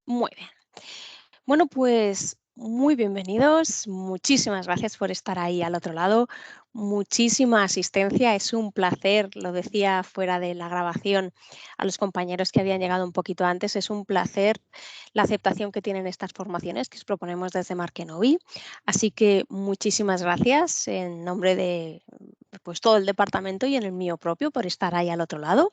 Muy bien. Bueno, pues muy bienvenidos. Muchísimas gracias por estar ahí al otro lado. Muchísima asistencia. Es un placer, lo decía fuera de la grabación a los compañeros que habían llegado un poquito antes. Es un placer la aceptación que tienen estas formaciones que os proponemos desde Markenovi. Así que muchísimas gracias en nombre de pues, todo el departamento y en el mío propio por estar ahí al otro lado.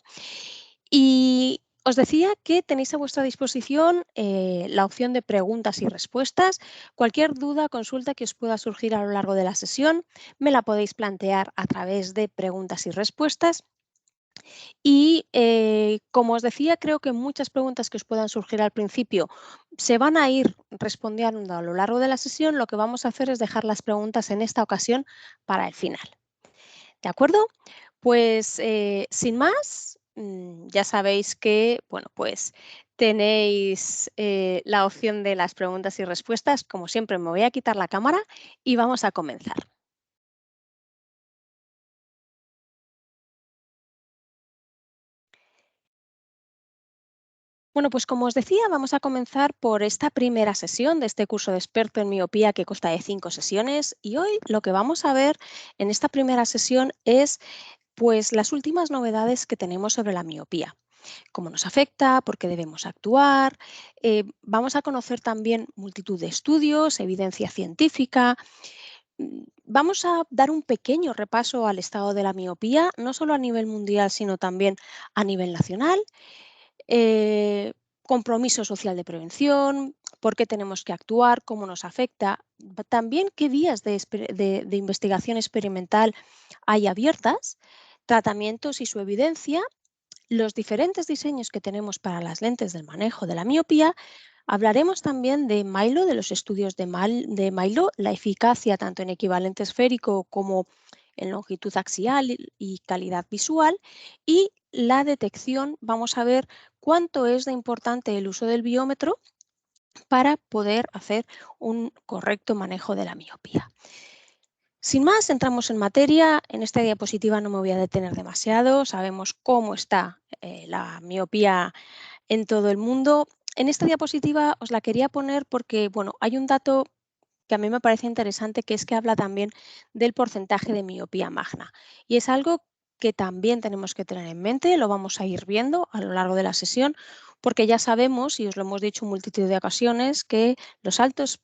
Y os decía que tenéis a vuestra disposición la opción de preguntas y respuestas. Cualquier duda, consulta que os pueda surgir a lo largo de la sesión, me la podéis plantear a través de preguntas y respuestas. Y como os decía, creo que muchas preguntas que os puedan surgir al principio se van a ir respondiendo a lo largo de la sesión. Lo que vamos a hacer es dejar las preguntas en esta ocasión para el final. ¿De acuerdo? Pues sin más, ya sabéis que, bueno, pues tenéis la opción de las preguntas y respuestas. Como siempre, me voy a quitar la cámara y vamos a comenzar. Bueno, pues como os decía, vamos a comenzar por esta primera sesión de este curso de experto en miopía que consta de 5 sesiones y hoy lo que vamos a ver en esta primera sesión es pues las últimas novedades que tenemos sobre la miopía. Cómo nos afecta, por qué debemos actuar. Vamos a conocer también multitud de estudios, evidencia científica. Vamos a dar un pequeño repaso al estado de la miopía, no solo a nivel mundial, sino también a nivel nacional. eh, Compromiso social de prevención, por qué tenemos que actuar, cómo nos afecta. También qué vías de investigación experimental hay abiertas, tratamientos y su evidencia, los diferentes diseños que tenemos para las lentes del manejo de la miopía. Hablaremos también de Milo, de los estudios de Milo, la eficacia tanto en equivalente esférico como en longitud axial y calidad visual. Y la detección, vamos a ver cuánto es de importante el uso del biómetro para poder hacer un correcto manejo de la miopía. Sin más, entramos en materia. En esta diapositiva no me voy a detener demasiado. Sabemos cómo está la miopía en todo el mundo. En esta diapositiva os la quería poner porque, bueno, hay un dato que a mí me parece interesante, que es que habla también del porcentaje de miopía magna. Y es algo que también tenemos que tener en mente, lo vamos a ir viendo a lo largo de la sesión, porque ya sabemos, y os lo hemos dicho en multitud de ocasiones, que los altos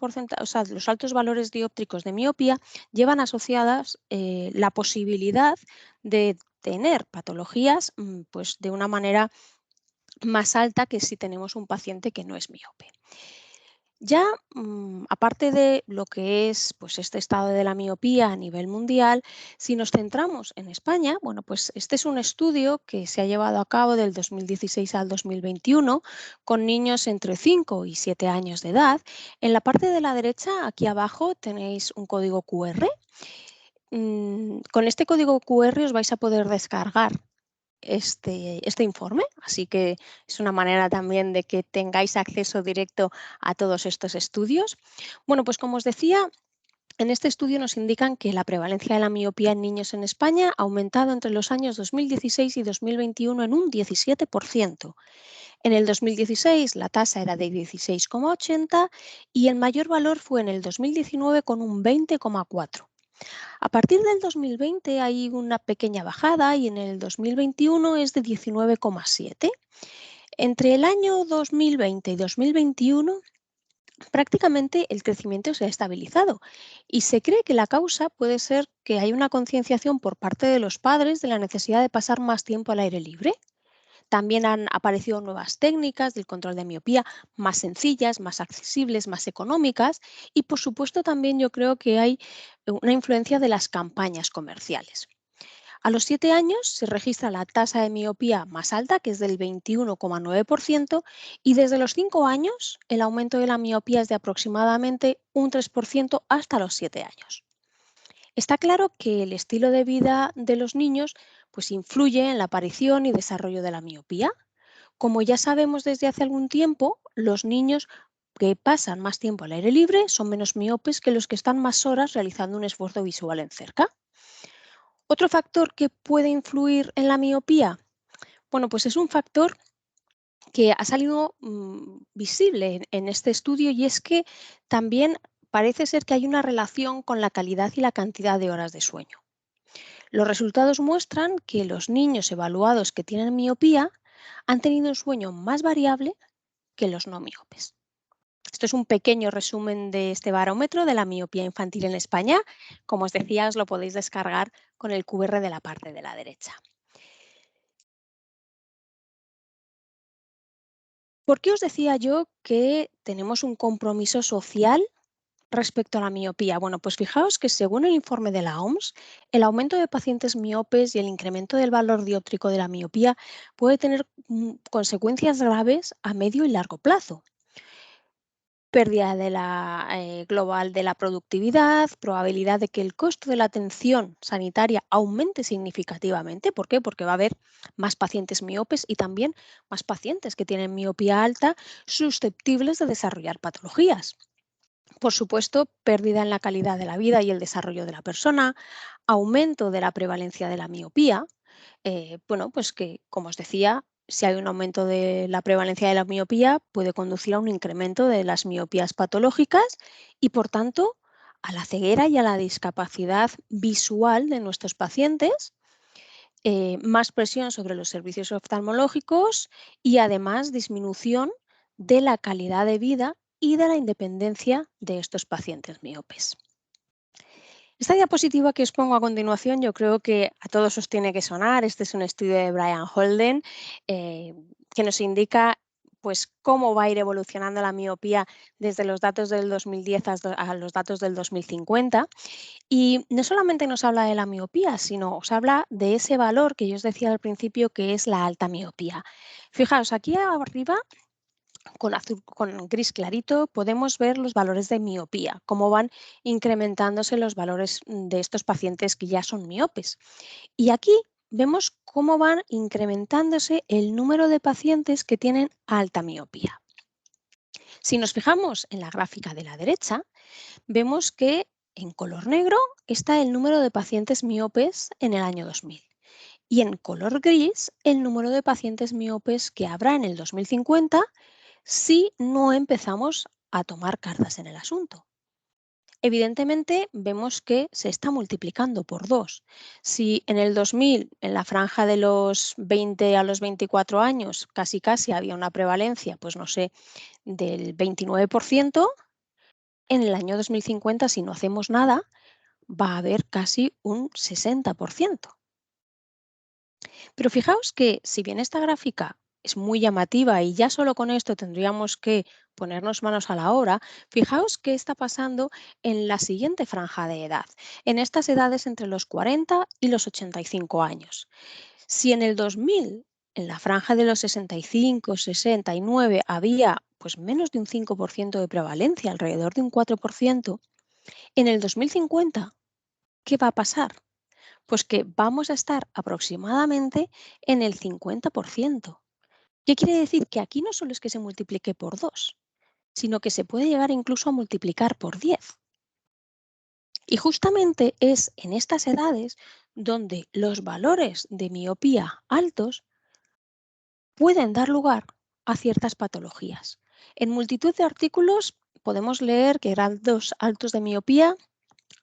valores dióptricos de miopía llevan asociadas la posibilidad de tener patologías pues de una manera más alta que si tenemos un paciente que no es miope. Ya, aparte de lo que es pues, este estado de la miopía a nivel mundial, si nos centramos en España, bueno, pues este es un estudio que se ha llevado a cabo del 2016 al 2021 con niños entre 5 y 7 años de edad. En la parte de la derecha, aquí abajo, tenéis un código QR. Con este código QR os vais a poder descargar este informe, así que es una manera también de que tengáis acceso directo a todos estos estudios. Bueno, pues como os decía, en este estudio nos indican que la prevalencia de la miopía en niños en España ha aumentado entre los años 2016 y 2021 en un 17%. En el 2016 la tasa era de 16,80 y el mayor valor fue en el 2019 con un 20,4. A partir del 2020 hay una pequeña bajada y en el 2021 es de 19,7. Entre el año 2020 y 2021 prácticamente el crecimiento se ha estabilizado y se cree que la causa puede ser que hay una concienciación por parte de los padres de la necesidad de pasar más tiempo al aire libre. También han aparecido nuevas técnicas del control de miopía más sencillas, más accesibles, más económicas y por supuesto también yo creo que hay una influencia de las campañas comerciales. A los 7 años se registra la tasa de miopía más alta, que es del 21,9%, y desde los 5 años el aumento de la miopía es de aproximadamente un 3% hasta los 7 años. Está claro que el estilo de vida de los niños pues, influye en la aparición y desarrollo de la miopía. Como ya sabemos desde hace algún tiempo, los niños que pasan más tiempo al aire libre son menos miopes que los que están más horas realizando un esfuerzo visual en cerca. Otro factor que puede influir en la miopía, bueno, pues es un factor que ha salido visible en este estudio, y es que también parece ser que hay una relación con la calidad y la cantidad de horas de sueño. Los resultados muestran que los niños evaluados que tienen miopía han tenido un sueño más variable que los no miopes. Esto es un pequeño resumen de este barómetro de la miopía infantil en España. Como os decía, os lo podéis descargar con el QR de la parte de la derecha. ¿Por qué os decía yo que tenemos un compromiso social respecto a la miopía? Bueno, pues fijaos que según el informe de la OMS, el aumento de pacientes miopes y el incremento del valor dióptrico de la miopía puede tener consecuencias graves a medio y largo plazo. Pérdida de la, global de la productividad, probabilidad de que el costo de la atención sanitaria aumente significativamente. ¿Por qué? Porque va a haber más pacientes miopes y también más pacientes que tienen miopía alta susceptibles de desarrollar patologías. Por supuesto, pérdida en la calidad de la vida y el desarrollo de la persona, aumento de la prevalencia de la miopía. Bueno, pues que, como os decía, si hay un aumento de la prevalencia de la miopía, puede conducir a un incremento de las miopías patológicas y, por tanto, a la ceguera y a la discapacidad visual de nuestros pacientes, más presión sobre los servicios oftalmológicos y, además, disminución de la calidad de vida y de la independencia de estos pacientes miopes. Esta diapositiva que os pongo a continuación, yo creo que a todos os tiene que sonar. Este es un estudio de Brian Holden, que nos indica pues cómo va a ir evolucionando la miopía desde los datos del 2010 a los datos del 2050. Y no solamente nos habla de la miopía, sino os habla de ese valor que yo os decía al principio, que es la alta miopía. Fijaos, aquí arriba con gris clarito podemos ver los valores de miopía, cómo van incrementándose los valores de estos pacientes que ya son miopes. Y aquí vemos cómo van incrementándose el número de pacientes que tienen alta miopía. Si nos fijamos en la gráfica de la derecha, vemos que en color negro está el número de pacientes miopes en el año 2000. Y en color gris, el número de pacientes miopes que habrá en el 2050 si no empezamos a tomar cartas en el asunto. Evidentemente, vemos que se está multiplicando por 2. Si en el 2000, en la franja de los 20 a los 24 años, casi había una prevalencia, pues no sé, del 29%, en el año 2050, si no hacemos nada, va a haber casi un 60%. Pero fijaos que si bien esta gráfica es muy llamativa y ya solo con esto tendríamos que ponernos manos a la obra, fijaos qué está pasando en la siguiente franja de edad, en estas edades entre los 40 y los 85 años. Si en el 2000, en la franja de los 65, 69, había pues menos de un 5% de prevalencia, alrededor de un 4%, en el 2050, ¿qué va a pasar? Pues que vamos a estar aproximadamente en el 50%. ¿Qué quiere decir? Que aquí no solo es que se multiplique por 2, sino que se puede llegar incluso a multiplicar por 10. Y justamente es en estas edades donde los valores de miopía altos pueden dar lugar a ciertas patologías. En multitud de artículos podemos leer que grados altos de miopía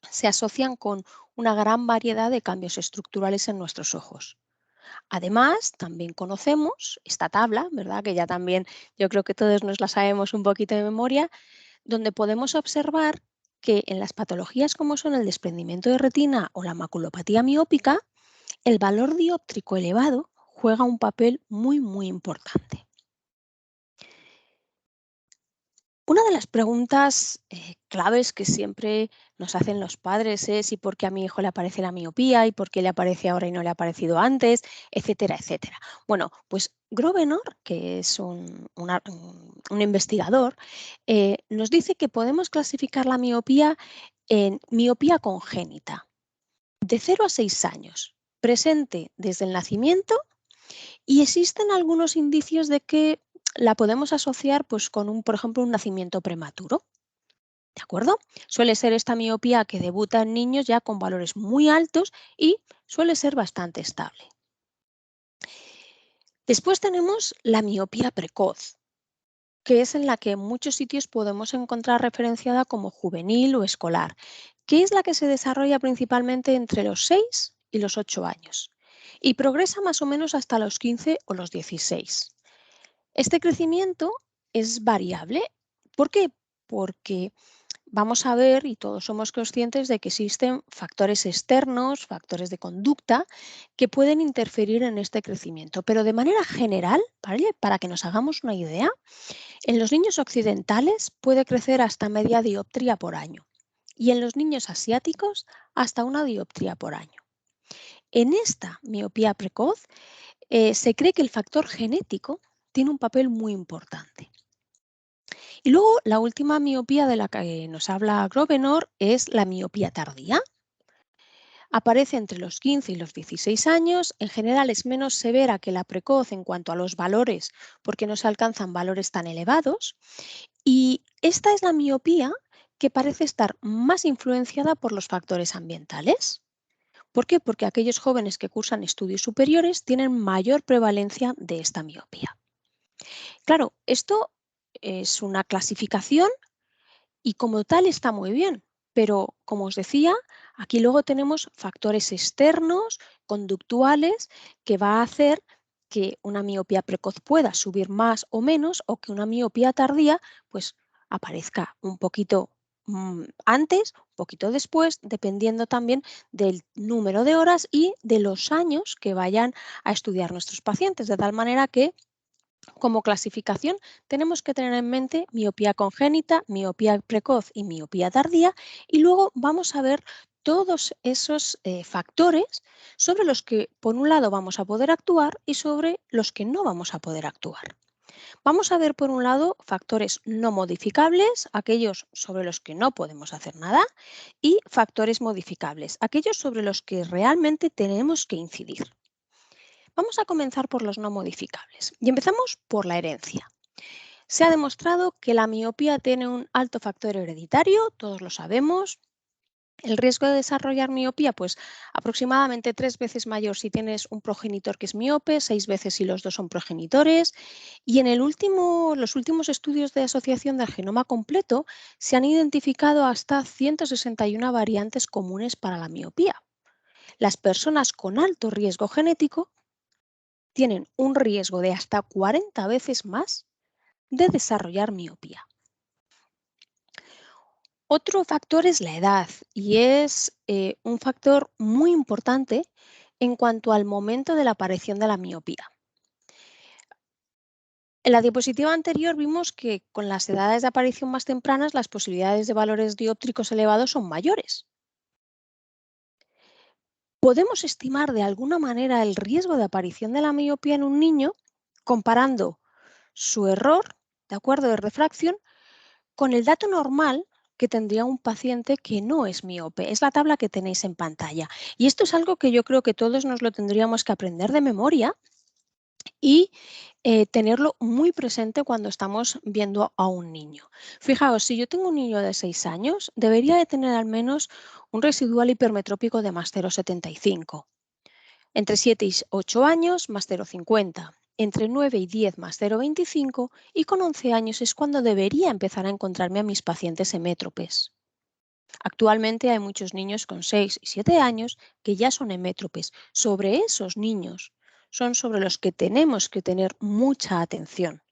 se asocian con una gran variedad de cambios estructurales en nuestros ojos. Además, también conocemos esta tabla, ¿verdad? Que ya también yo creo que todos nos la sabemos un poquito de memoria, donde podemos observar que en las patologías como son el desprendimiento de retina o la maculopatía miópica, el valor dióptrico elevado juega un papel muy importante. Una de las preguntas claves que siempre nos hacen los padres es ¿y por qué a mi hijo le aparece la miopía? ¿Y por qué le aparece ahora y no le ha aparecido antes? Etcétera, etcétera. Bueno, pues Grovenor, que es un investigador, nos dice que podemos clasificar la miopía en miopía congénita, de 0 a 6 años, presente desde el nacimiento, y existen algunos indicios de que la podemos asociar pues, con por ejemplo, un nacimiento prematuro. ¿De acuerdo? Suele ser esta miopía que debuta en niños ya con valores muy altos y suele ser bastante estable. Después tenemos la miopía precoz, que es en la que en muchos sitios podemos encontrar referenciada como juvenil o escolar, que es la que se desarrolla principalmente entre los 6 y los 8 años y progresa más o menos hasta los 15 o los 16. Este crecimiento es variable. ¿Por qué? Porque vamos a ver, y todos somos conscientes de que existen factores externos, factores de conducta, que pueden interferir en este crecimiento. Pero de manera general, ¿vale? Para que nos hagamos una idea, en los niños occidentales puede crecer hasta media dioptría por año y en los niños asiáticos hasta una dioptría por año. En esta miopía precoz se cree que el factor genético tiene un papel muy importante. Y luego la última miopía de la que nos habla Grovenor es la miopía tardía. Aparece entre los 15 y los 16 años, en general es menos severa que la precoz en cuanto a los valores porque no se alcanzan valores tan elevados y esta es la miopía que parece estar más influenciada por los factores ambientales. ¿Por qué? Porque aquellos jóvenes que cursan estudios superiores tienen mayor prevalencia de esta miopía. Claro, esto es una clasificación y como tal está muy bien, pero como os decía, aquí luego tenemos factores externos, conductuales, que va a hacer que una miopía precoz pueda subir más o menos o que una miopía tardía pues aparezca un poquito antes, un poquito después, dependiendo también del número de horas y de los años que vayan a estudiar nuestros pacientes, de tal manera que como clasificación, tenemos que tener en mente miopía congénita, miopía precoz y miopía tardía y luego vamos a ver todos esos factores sobre los que, por un lado, vamos a poder actuar y sobre los que no vamos a poder actuar. Vamos a ver, por un lado, factores no modificables, aquellos sobre los que no podemos hacer nada, y factores modificables, aquellos sobre los que realmente tenemos que incidir. Vamos a comenzar por los no modificables y empezamos por la herencia. Se ha demostrado que la miopía tiene un alto factor hereditario, todos lo sabemos. El riesgo de desarrollar miopía, pues aproximadamente 3 veces mayor si tienes un progenitor que es miope, 6 veces si los dos son progenitores. Y en los últimos estudios de asociación del genoma completo se han identificado hasta 161 variantes comunes para la miopía. Las personas con alto riesgo genético tienen un riesgo de hasta 40 veces más de desarrollar miopía. Otro factor es la edad y es un factor muy importante en cuanto al momento de la aparición de la miopía. En la diapositiva anterior vimos que con las edades de aparición más tempranas las posibilidades de valores dióptricos elevados son mayores. Podemos estimar de alguna manera el riesgo de aparición de la miopía en un niño comparando su error, de acuerdo, de refracción con el dato normal que tendría un paciente que no es miope. Es la tabla que tenéis en pantalla. Y esto es algo que yo creo que todos nos lo tendríamos que aprender de memoria y tenerlo muy presente cuando estamos viendo a un niño. Fijaos, si yo tengo un niño de 6 años, debería de tener al menos un residual hipermetrópico de más 0,75. Entre 7 y 8 años, más 0,50. Entre 9 y 10 más 0,25 y con 11 años es cuando debería empezar a encontrarme a mis pacientes hemétropes. Actualmente hay muchos niños con 6 y 7 años que ya son hemétropes. Sobre esos niños son sobre los que tenemos que tener mucha atención,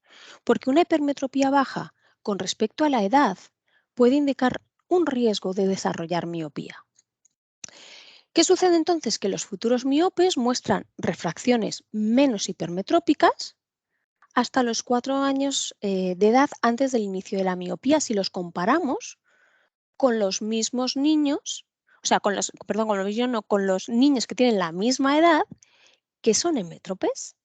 porque una hipermetropía baja con respecto a la edad puede indicar un riesgo de desarrollar miopía. ¿Qué sucede entonces? Que los futuros miopes muestran refracciones menos hipermetrópicas hasta los 4 años de edad antes del inicio de la miopía si los comparamos con los mismos niños, o sea, perdón, con los niños, no, con los niños que tienen la misma edad que son hemétropes.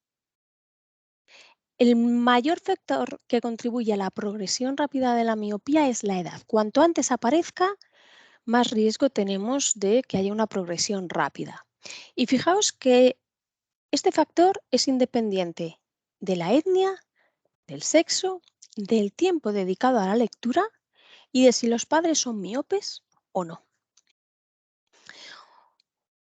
El mayor factor que contribuye a la progresión rápida de la miopía es la edad. Cuanto antes aparezca, más riesgo tenemos de que haya una progresión rápida. Y fijaos que este factor es independiente de la etnia, del sexo, del tiempo dedicado a la lectura y de si los padres son miopes o no.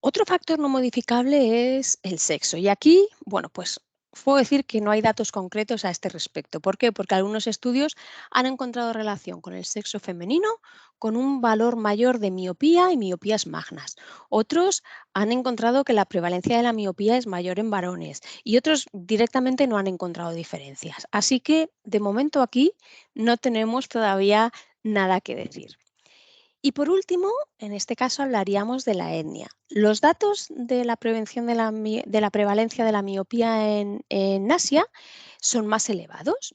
Otro factor no modificable es el sexo. Y aquí, bueno, pues Puedo decir que no hay datos concretos a este respecto. ¿Por qué? Porque algunos estudios han encontrado relación con el sexo femenino con un valor mayor de miopía y miopías magnas. Otros han encontrado que la prevalencia de la miopía es mayor en varones y otros directamente no han encontrado diferencias. Así que de momento aquí no tenemos todavía nada que decir. Y por último, en este caso hablaríamos de la etnia. Los datos de la prevención de la prevalencia de la miopía en Asia son más elevados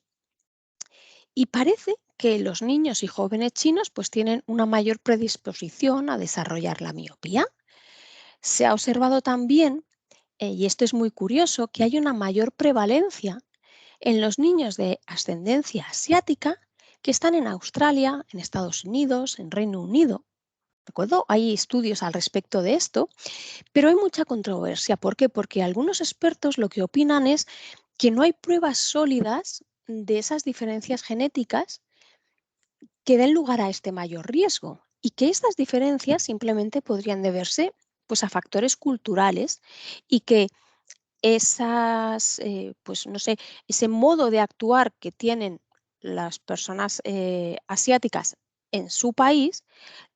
y parece que los niños y jóvenes chinos pues tienen una mayor predisposición a desarrollar la miopía. Se ha observado también, y esto es muy curioso, que hay una mayor prevalencia en los niños de ascendencia asiática que están en Australia, en Estados Unidos, en Reino Unido. ¿De acuerdo? Hay estudios al respecto de esto, pero hay mucha controversia. ¿Por qué? Porque algunos expertos lo que opinan es que no hay pruebas sólidas de esas diferencias genéticas que den lugar a este mayor riesgo y que estas diferencias simplemente podrían deberse pues, a factores culturales y que pues no sé, ese modo de actuar que tienen las personas asiáticas en su país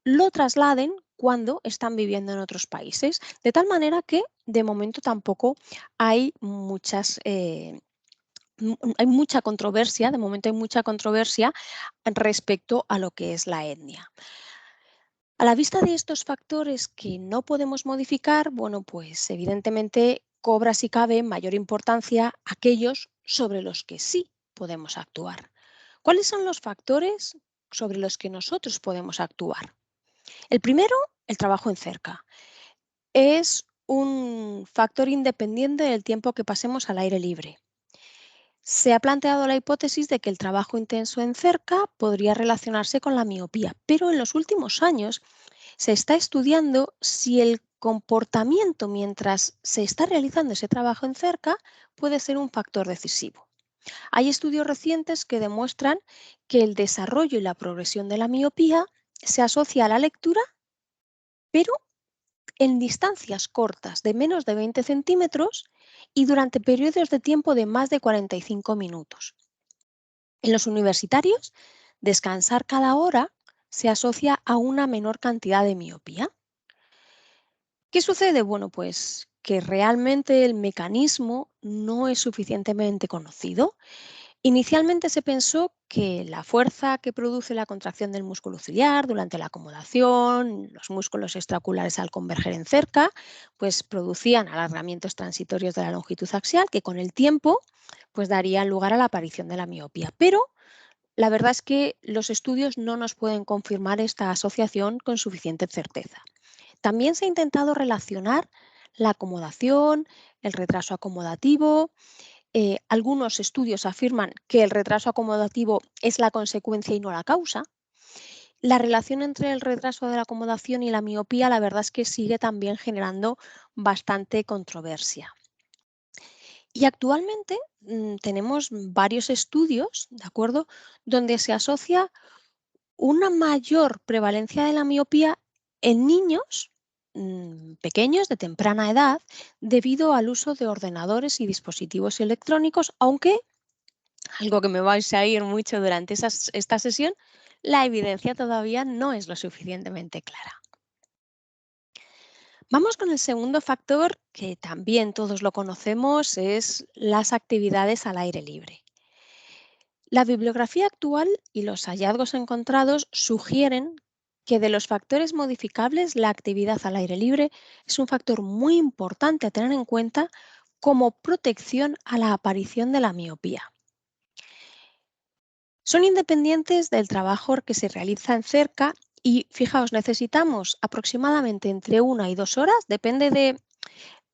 lo trasladen cuando están viviendo en otros países. De tal manera que de momento tampoco hay hay mucha controversia, de momento hay mucha controversia respecto a lo que es la etnia. A la vista de estos factores que no podemos modificar, bueno, pues evidentemente cobra si cabe mayor importancia aquellos sobre los que sí podemos actuar. ¿Cuáles son los factores sobre los que nosotros podemos actuar? El primero, el trabajo en cerca. Es un factor independiente del tiempo que pasemos al aire libre. Se ha planteado la hipótesis de que el trabajo intenso en cerca podría relacionarse con la miopía, pero en los últimos años se está estudiando si el comportamiento mientras se está realizando ese trabajo en cerca puede ser un factor decisivo. Hay estudios recientes que demuestran que el desarrollo y la progresión de la miopía se asocia a la lectura, pero en distancias cortas de menos de 20 centímetros y durante periodos de tiempo de más de 45 minutos. En los universitarios, descansar cada hora se asocia a una menor cantidad de miopía. ¿Qué sucede? Bueno, pues que realmente el mecanismo no es suficientemente conocido. Inicialmente se pensó que la fuerza que produce la contracción del músculo ciliar durante la acomodación, los músculos extraoculares al converger en cerca, pues producían alargamientos transitorios de la longitud axial que con el tiempo pues darían lugar a la aparición de la miopía. Pero la verdad es que los estudios no nos pueden confirmar esta asociación con suficiente certeza. También se ha intentado relacionar la acomodación, el retraso acomodativo. Algunos estudios afirman que el retraso acomodativo es la consecuencia y no la causa. La relación entre el retraso de la acomodación y la miopía, la verdad es que sigue también generando bastante controversia. Y actualmente tenemos varios estudios, ¿de acuerdo?, donde se asocia una mayor prevalencia de la miopía en niños pequeños de temprana edad debido al uso de ordenadores y dispositivos electrónicos, aunque algo que me vais a ir mucho durante esta sesión, la evidencia todavía no es lo suficientemente clara. Vamos con el segundo factor que también todos lo conocemos, es las actividades al aire libre. La bibliografía actual y los hallazgos encontrados sugieren que de los factores modificables, la actividad al aire libre es un factor muy importante a tener en cuenta como protección a la aparición de la miopía. Son independientes del trabajo que se realiza en cerca y, fijaos, necesitamos aproximadamente entre 1 y 2 horas, depende de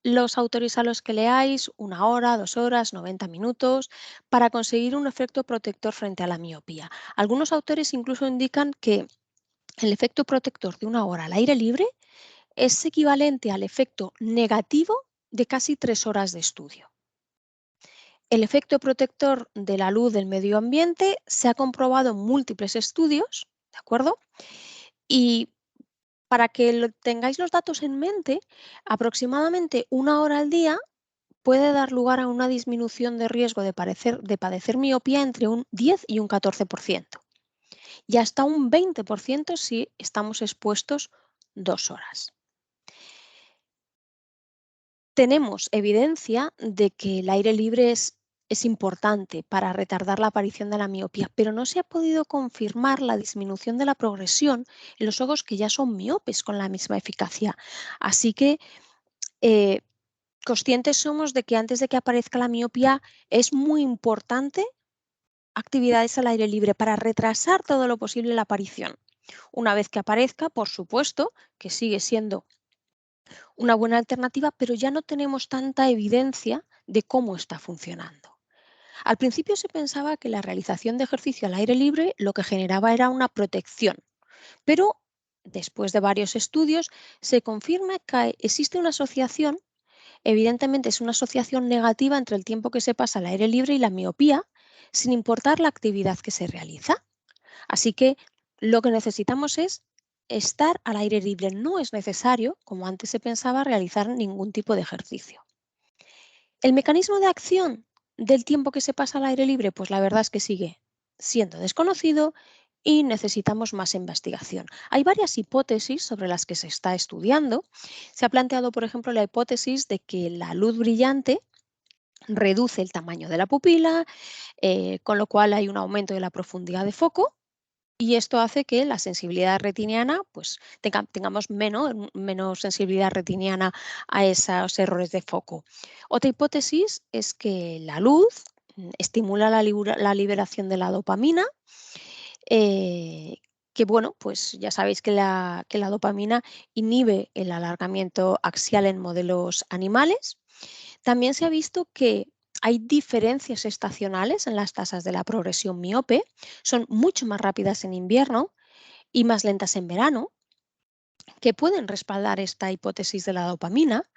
los autores a los que leáis, 1 hora, 2 horas, 90 minutos, para conseguir un efecto protector frente a la miopía. Algunos autores incluso indican que el efecto protector de 1 hora al aire libre es equivalente al efecto negativo de casi 3 horas de estudio. El efecto protector de la luz del medio ambiente se ha comprobado en múltiples estudios, ¿de acuerdo? Y para que tengáis los datos en mente, aproximadamente 1 hora al día puede dar lugar a una disminución de riesgo de padecer miopía entre un 10 y un 14%, y hasta un 20% si estamos expuestos 2 horas. Tenemos evidencia de que el aire libre es importante para retardar la aparición de la miopía, pero no se ha podido confirmar la disminución de la progresión en los ojos que ya son miopes con la misma eficacia. Así que eh, conscientes somos de que antes de que aparezca la miopía es muy importante actividades al aire libre para retrasar todo lo posible la aparición. Una vez que aparezca, por supuesto, que sigue siendo una buena alternativa, pero ya no tenemos tanta evidencia de cómo está funcionando. Al principio se pensaba que la realización de ejercicio al aire libre lo que generaba era una protección, pero después de varios estudios se confirma que existe una asociación, evidentemente es una asociación negativa entre el tiempo que se pasa al aire libre y la miopía, sin importar la actividad que se realiza. Así que lo que necesitamos es estar al aire libre. No es necesario, como antes se pensaba, realizar ningún tipo de ejercicio. El mecanismo de acción del tiempo que se pasa al aire libre, pues la verdad es que sigue siendo desconocido y necesitamos más investigación. Hay varias hipótesis sobre las que se está estudiando. Se ha planteado, por ejemplo, la hipótesis de que la luz brillante reduce el tamaño de la pupila, con lo cual hay un aumento de la profundidad de foco. Y esto hace que la sensibilidad retiniana, pues tengamos menos sensibilidad retiniana a esos errores de foco. Otra hipótesis es que la luz estimula la liberación de la dopamina, eh, que bueno, pues ya sabéis que la dopamina inhibe el alargamiento axial en modelos animales. También se ha visto que hay diferencias estacionales en las tasas de la progresión miope, son mucho más rápidas en invierno y más lentas en verano, que pueden respaldar esta hipótesis de la dopamina.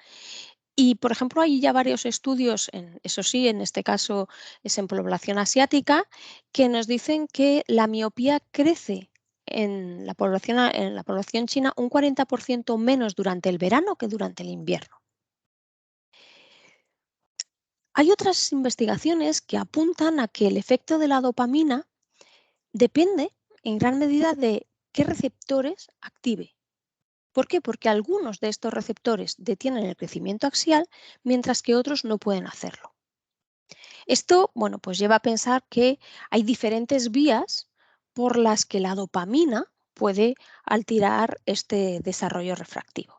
Y, por ejemplo, hay ya varios estudios, eso sí, en este caso es en población asiática, que nos dicen que la miopía crece en la población china un 40% menos durante el verano que durante el invierno. Hay otras investigaciones que apuntan a que el efecto de la dopamina depende en gran medida de qué receptores active. ¿Por qué? Porque algunos de estos receptores detienen el crecimiento axial, mientras que otros no pueden hacerlo. Esto, bueno, pues lleva a pensar que hay diferentes vías por las que la dopamina puede alterar este desarrollo refractivo.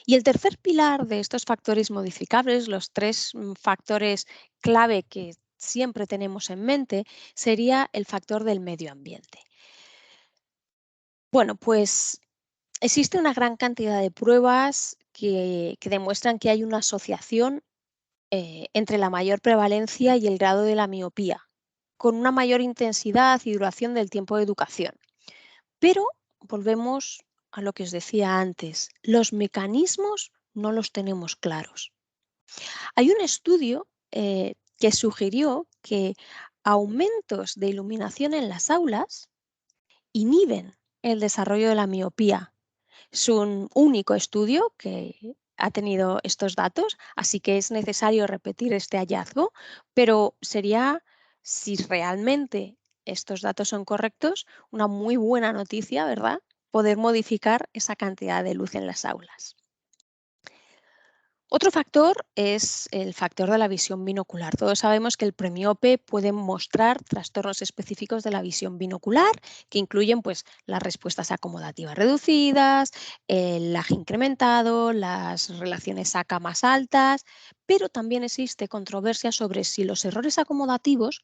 Y el tercer pilar de estos factores modificables, los tres factores clave que siempre tenemos en mente, sería el factor del medio ambiente. Bueno, pues existe una gran cantidad de pruebas que demuestran que hay una asociación entre la mayor prevalencia y el grado de la miopía, con una mayor intensidad y duración del tiempo de educación. Pero volvemos a lo que os decía antes, los mecanismos no los tenemos claros. Hay un estudio que sugirió que aumentos de iluminación en las aulas inhiben el desarrollo de la miopía. Es un único estudio que ha tenido estos datos, así que es necesario repetir este hallazgo, pero sería, si realmente estos datos son correctos, una muy buena noticia, ¿verdad? Poder modificar esa cantidad de luz en las aulas. Otro factor es el factor de la visión binocular. Todos sabemos que el premiope puede mostrar trastornos específicos de la visión binocular, que incluyen pues, las respuestas acomodativas reducidas, el lag incrementado, las relaciones ACA más altas, pero también existe controversia sobre si los errores acomodativos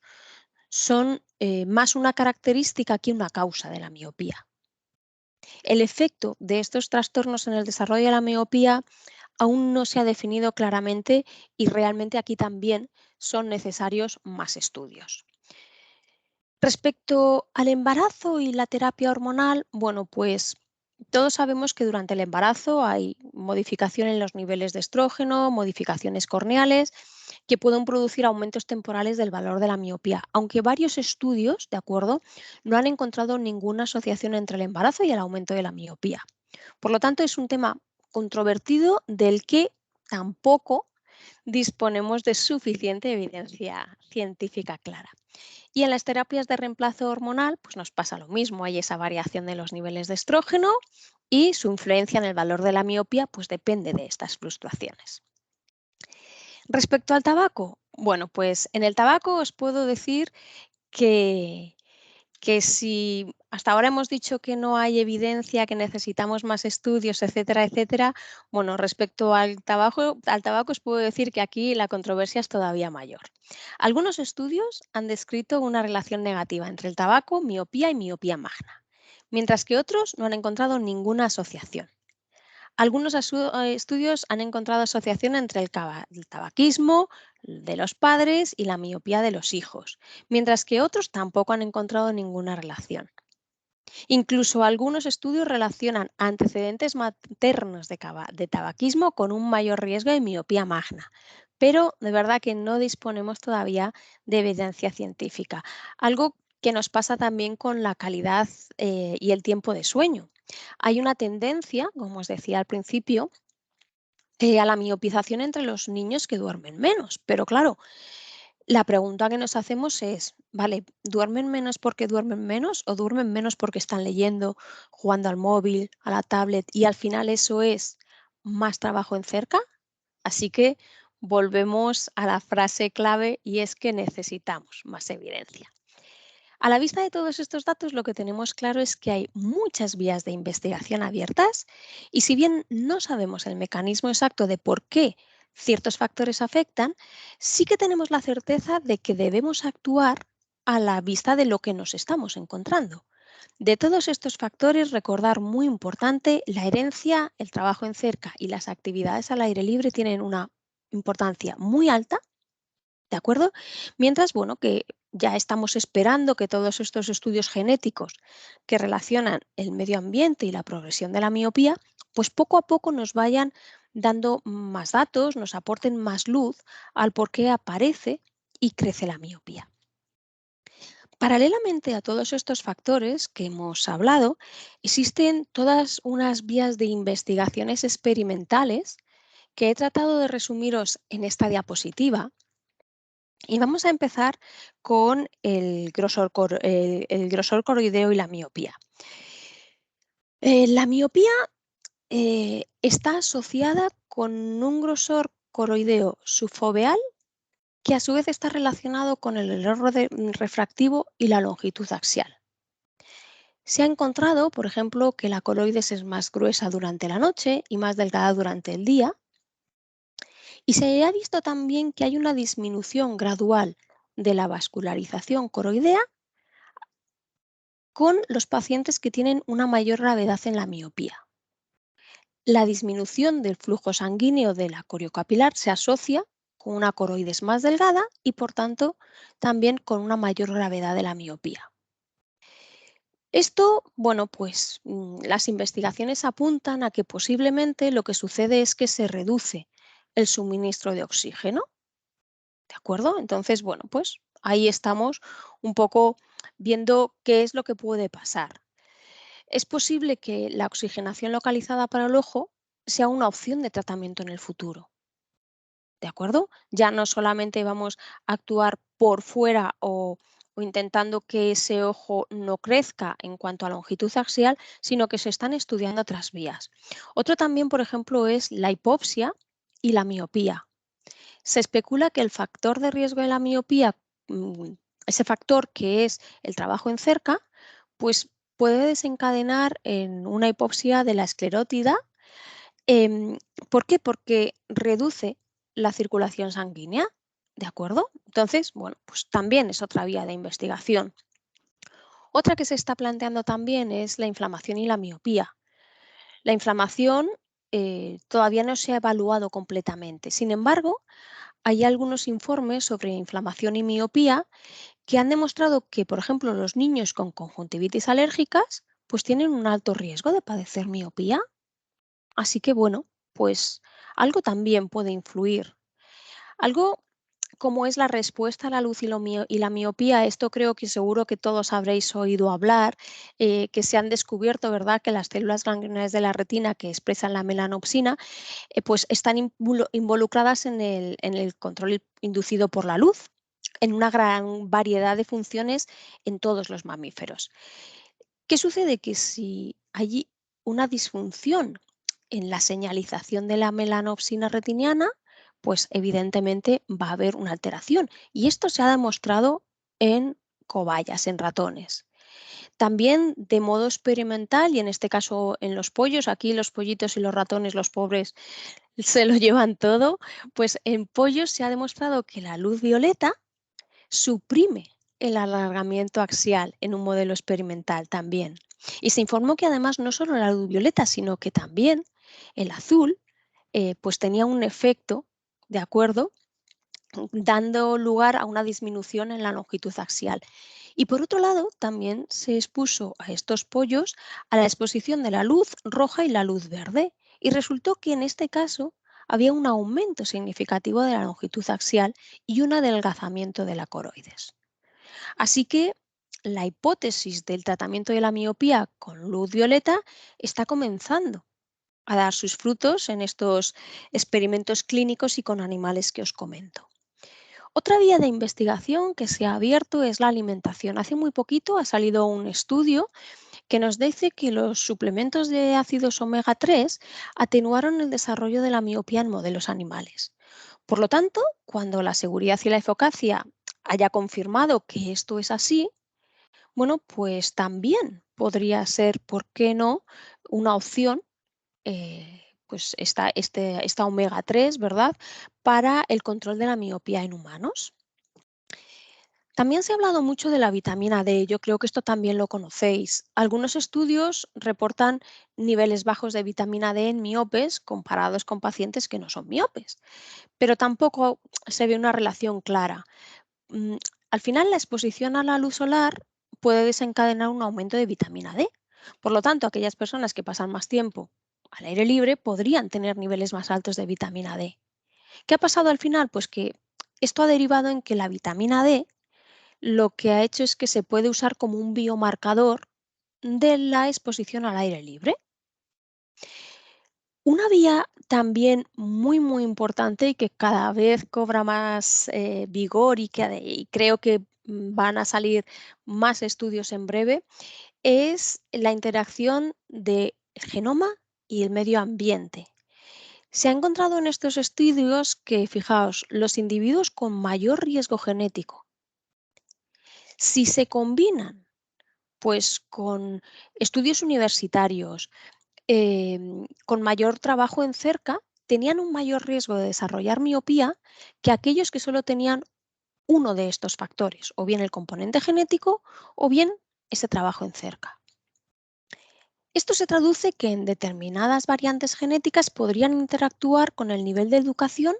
son más una característica que una causa de la miopía. El efecto de estos trastornos en el desarrollo de la miopía aún no se ha definido claramente y realmente aquí también son necesarios más estudios. Respecto al embarazo y la terapia hormonal, bueno, pues todos sabemos que durante el embarazo hay modificación en los niveles de estrógeno, modificaciones corneales, que pueden producir aumentos temporales del valor de la miopía, aunque varios estudios, de acuerdo, no han encontrado ninguna asociación entre el embarazo y el aumento de la miopía. Por lo tanto, es un tema controvertido del que tampoco disponemos de suficiente evidencia científica clara. Y en las terapias de reemplazo hormonal, pues nos pasa lo mismo. Hay esa variación de los niveles de estrógeno y su influencia en el valor de la miopía, pues depende de estas fluctuaciones. Respecto al tabaco, bueno, pues en el tabaco os puedo decir que si hasta ahora hemos dicho que no hay evidencia, que necesitamos más estudios, etcétera, etcétera, bueno, respecto al tabaco os puedo decir que aquí la controversia es todavía mayor. Algunos estudios han descrito una relación negativa entre el tabaco, miopía y miopía magna, mientras que otros no han encontrado ninguna asociación. Algunos estudios han encontrado asociación entre el tabaquismo de los padres y la miopía de los hijos, mientras que otros tampoco han encontrado ninguna relación. Incluso algunos estudios relacionan antecedentes maternos de tabaquismo con un mayor riesgo de miopía magna, pero de verdad que no disponemos todavía de evidencia científica, algo que nos pasa también con la calidad y el tiempo de sueño. Hay una tendencia, como os decía al principio, a la miopización entre los niños que duermen menos. Pero claro, la pregunta que nos hacemos es, ¿vale? ¿Duermen menos porque duermen menos o duermen menos porque están leyendo, jugando al móvil, a la tablet y al final eso es más trabajo en cerca? Así que volvemos a la frase clave y es que necesitamos más evidencia. A la vista de todos estos datos, lo que tenemos claro es que hay muchas vías de investigación abiertas y si bien no sabemos el mecanismo exacto de por qué ciertos factores afectan, sí que tenemos la certeza de que debemos actuar a la vista de lo que nos estamos encontrando. De todos estos factores, recordar muy importante, la herencia, el trabajo en cerca y las actividades al aire libre tienen una importancia muy alta. ¿De acuerdo? Mientras, bueno, que ya estamos esperando que todos estos estudios genéticos que relacionan el medio ambiente y la progresión de la miopía, pues poco a poco nos vayan dando más datos, nos aporten más luz al por qué aparece y crece la miopía. Paralelamente a todos estos factores que hemos hablado, existen todas unas vías de investigaciones experimentales que he tratado de resumiros en esta diapositiva y vamos a empezar con el grosor coroideo y la miopía. La miopía está asociada con un grosor coroideo subfoveal que a su vez está relacionado con el error refractivo y la longitud axial. Se ha encontrado, por ejemplo, que la coroides es más gruesa durante la noche y más delgada durante el día. Y se ha visto también que hay una disminución gradual de la vascularización coroidea con los pacientes que tienen una mayor gravedad en la miopía. La disminución del flujo sanguíneo de la coriocapilar se asocia con una coroides más delgada y, por tanto, también con una mayor gravedad de la miopía. Esto, bueno, pues las investigaciones apuntan a que posiblemente lo que sucede es que se reduce el suministro de oxígeno. ¿De acuerdo? Entonces, bueno, pues ahí estamos un poco viendo qué es lo que puede pasar. Es posible que la oxigenación localizada para el ojo sea una opción de tratamiento en el futuro. ¿De acuerdo? Ya no solamente vamos a actuar por fuera o intentando que ese ojo no crezca en cuanto a longitud axial, sino que se están estudiando otras vías. Otro también, por ejemplo, es la hipopsia y la miopía. Se especula que el factor de riesgo de la miopía, ese factor que es el trabajo en cerca, pues puede desencadenar en una hipopsia de la esclerótida. Em, ¿Por qué? Porque reduce la circulación sanguínea, ¿de acuerdo? Entonces, bueno, pues también es otra vía de investigación. Otra que se está planteando también es la inflamación y la miopía. La inflamación todavía no se ha evaluado completamente. Sin embargo, hay algunos informes sobre inflamación y miopía que han demostrado que, por ejemplo, los niños con conjuntivitis alérgicas pues tienen un alto riesgo de padecer miopía. Así que, bueno, pues algo también puede influir. Algo cómo es la respuesta a la luz y la miopía. Esto creo que seguro que todos habréis oído hablar, que se han descubierto, ¿verdad?, que las células ganglionares de la retina que expresan la melanopsina pues están involucradas en el control inducido por la luz en una gran variedad de funciones en todos los mamíferos. ¿Qué sucede? Que si hay una disfunción en la señalización de la melanopsina retiniana, pues evidentemente va a haber una alteración. Y esto se ha demostrado en cobayas, en ratones. También de modo experimental, y en este caso en los pollos, aquí los pollitos y los ratones, los pobres, se lo llevan todo, pues en pollos se ha demostrado que la luz violeta suprime el alargamiento axial en un modelo experimental también. Y se informó que además no solo la luz violeta, sino que también el azul pues tenía un efecto, ¿de acuerdo?, dando lugar a una disminución en la longitud axial. Y por otro lado, también se expuso a estos pollos a la exposición de la luz roja y la luz verde. Y resultó que en este caso había un aumento significativo de la longitud axial y un adelgazamiento de la coroides. Así que la hipótesis del tratamiento de la miopía con luz violeta está comenzando a dar sus frutos en estos experimentos clínicos y con animales que os comento. Otra vía de investigación que se ha abierto es la alimentación. Hace muy poquito ha salido un estudio que nos dice que los suplementos de ácidos omega 3 atenuaron el desarrollo de la miopía en modelos animales. Por lo tanto, cuando la seguridad y la eficacia haya confirmado que esto es así, bueno, pues también podría ser, ¿por qué no?, una opción, pues esta omega 3, ¿verdad?, para el control de la miopía en humanos. También se ha hablado mucho de la vitamina D, yo creo que esto también lo conocéis. Algunos estudios reportan niveles bajos de vitamina D en miopes comparados con pacientes que no son miopes, pero tampoco se ve una relación clara. Mm, Al final, la exposición a la luz solar puede desencadenar un aumento de vitamina D. Por lo tanto, aquellas personas que pasan más tiempo al aire libre podrían tener niveles más altos de vitamina D. ¿Qué ha pasado al final? Pues que esto ha derivado en que la vitamina D lo que ha hecho es que se puede usar como un biomarcador de la exposición al aire libre. Una vía también muy importante y que cada vez cobra más vigor y creo que van a salir más estudios en breve, es la interacción del genoma y el medio ambiente. Se ha encontrado en estos estudios que, fijaos, los individuos con mayor riesgo genético, si se combinan pues con estudios universitarios, con mayor trabajo en cerca, tenían un mayor riesgo de desarrollar miopía que aquellos que solo tenían uno de estos factores, o bien el componente genético o bien ese trabajo en cerca. Esto se traduce que en determinadas variantes genéticas podrían interactuar con el nivel de educación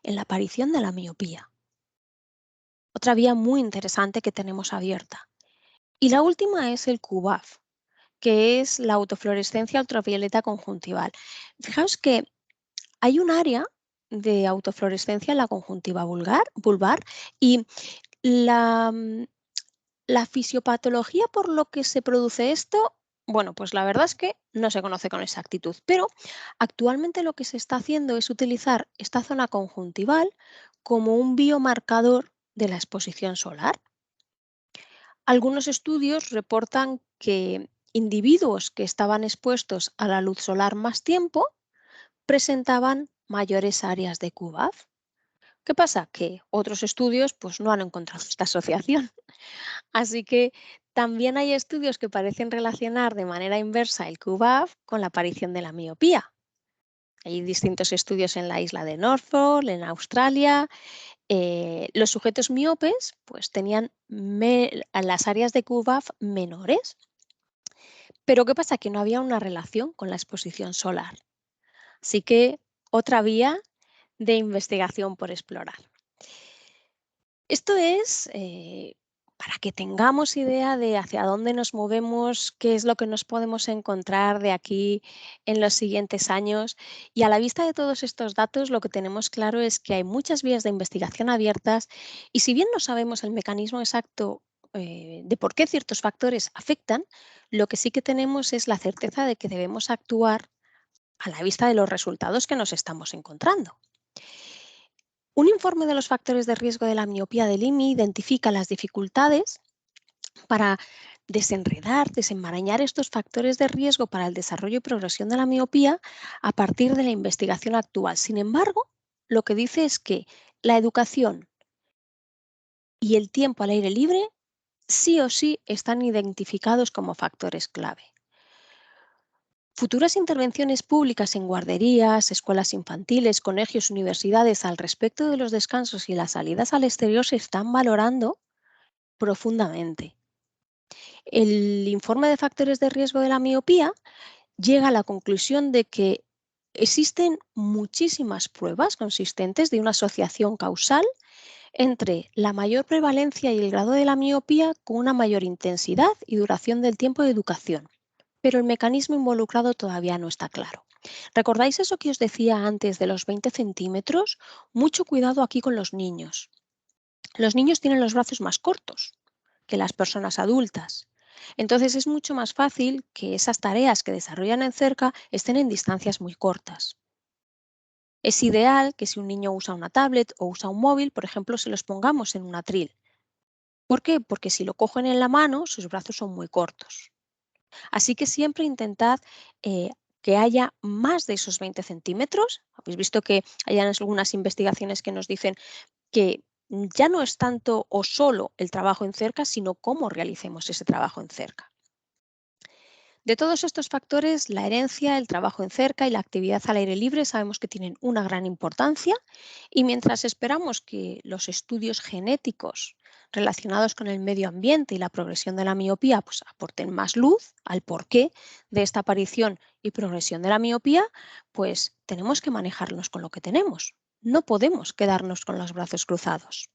en la aparición de la miopía. Otra vía muy interesante que tenemos abierta. Y la última es el QVAF, que es la autofluorescencia ultravioleta conjuntival. Fijaos que hay un área de autofluorescencia en la conjuntiva vulvar y la, mm, la fisiopatología por lo que se produce esto, bueno, pues la verdad es que no se conoce con exactitud, pero actualmente lo que se está haciendo es utilizar esta zona conjuntival como un biomarcador de la exposición solar. Algunos estudios reportan que individuos que estaban expuestos a la luz solar más tiempo presentaban mayores áreas de QVAF. ¿Qué pasa? Que otros estudios pues, no han encontrado esta asociación. Así que también hay estudios que parecen relacionar de manera inversa el QVAF con la aparición de la miopía. Hay distintos estudios en la isla de Norfolk, en Australia. Los sujetos miopes pues, tenían las áreas de QVAF menores. Pero ¿qué pasa? Que no había una relación con la exposición solar. Así que otra vía de investigación por explorar. Esto es para que tengamos idea de hacia dónde nos movemos, qué es lo que nos podemos encontrar de aquí en los siguientes años. Y a la vista de todos estos datos, lo que tenemos claro es que hay muchas vías de investigación abiertas y si bien no sabemos el mecanismo exacto de por qué ciertos factores afectan, lo que sí que tenemos es la certeza de que debemos actuar a la vista de los resultados que nos estamos encontrando. Un informe de los factores de riesgo de la miopía del IMI identifica las dificultades para desenredar, desenmarañar estos factores de riesgo para el desarrollo y progresión de la miopía a partir de la investigación actual. Sin embargo, lo que dice es que la educación y el tiempo al aire libre sí o sí están identificados como factores clave. Futuras intervenciones públicas en guarderías, escuelas infantiles, colegios, universidades al respecto de los descansos y las salidas al exterior se están valorando profundamente. El informe de factores de riesgo de la miopía llega a la conclusión de que existen muchísimas pruebas consistentes de una asociación causal entre la mayor prevalencia y el grado de la miopía con una mayor intensidad y duración del tiempo de educación, pero el mecanismo involucrado todavía no está claro. ¿Recordáis eso que os decía antes de los 20 centímetros? Mucho cuidado aquí con los niños. Los niños tienen los brazos más cortos que las personas adultas. Entonces es mucho más fácil que esas tareas que desarrollan en cerca estén en distancias muy cortas. Es ideal que si un niño usa una tablet o usa un móvil, por ejemplo, se los pongamos en un atril. ¿Por qué? Porque si lo cogen en la mano, sus brazos son muy cortos. Así que siempre intentad eh, que haya más de esos 20 centímetros. Habéis visto que hay algunas investigaciones que nos dicen que ya no es tanto o solo el trabajo en cerca, sino cómo realicemos ese trabajo en cerca. De todos estos factores, la herencia, el trabajo en cerca y la actividad al aire libre sabemos que tienen una gran importancia y mientras esperamos que los estudios genéticos relacionados con el medio ambiente y la progresión de la miopía pues, aporten más luz al porqué de esta aparición y progresión de la miopía, pues tenemos que manejarnos con lo que tenemos. No podemos quedarnos con los brazos cruzados.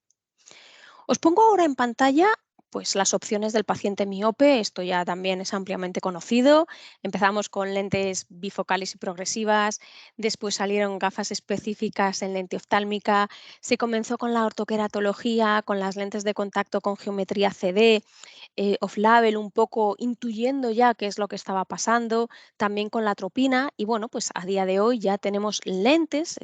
Os pongo ahora en pantalla pues, las opciones del paciente miope. Esto ya también es ampliamente conocido. Empezamos con lentes bifocales y progresivas, después salieron gafas específicas en lente oftálmica, se comenzó con la ortoqueratología, con las lentes de contacto con geometría CD, off-label, un poco intuyendo ya qué es lo que estaba pasando, también con la atropina y bueno, pues a día de hoy ya tenemos lentes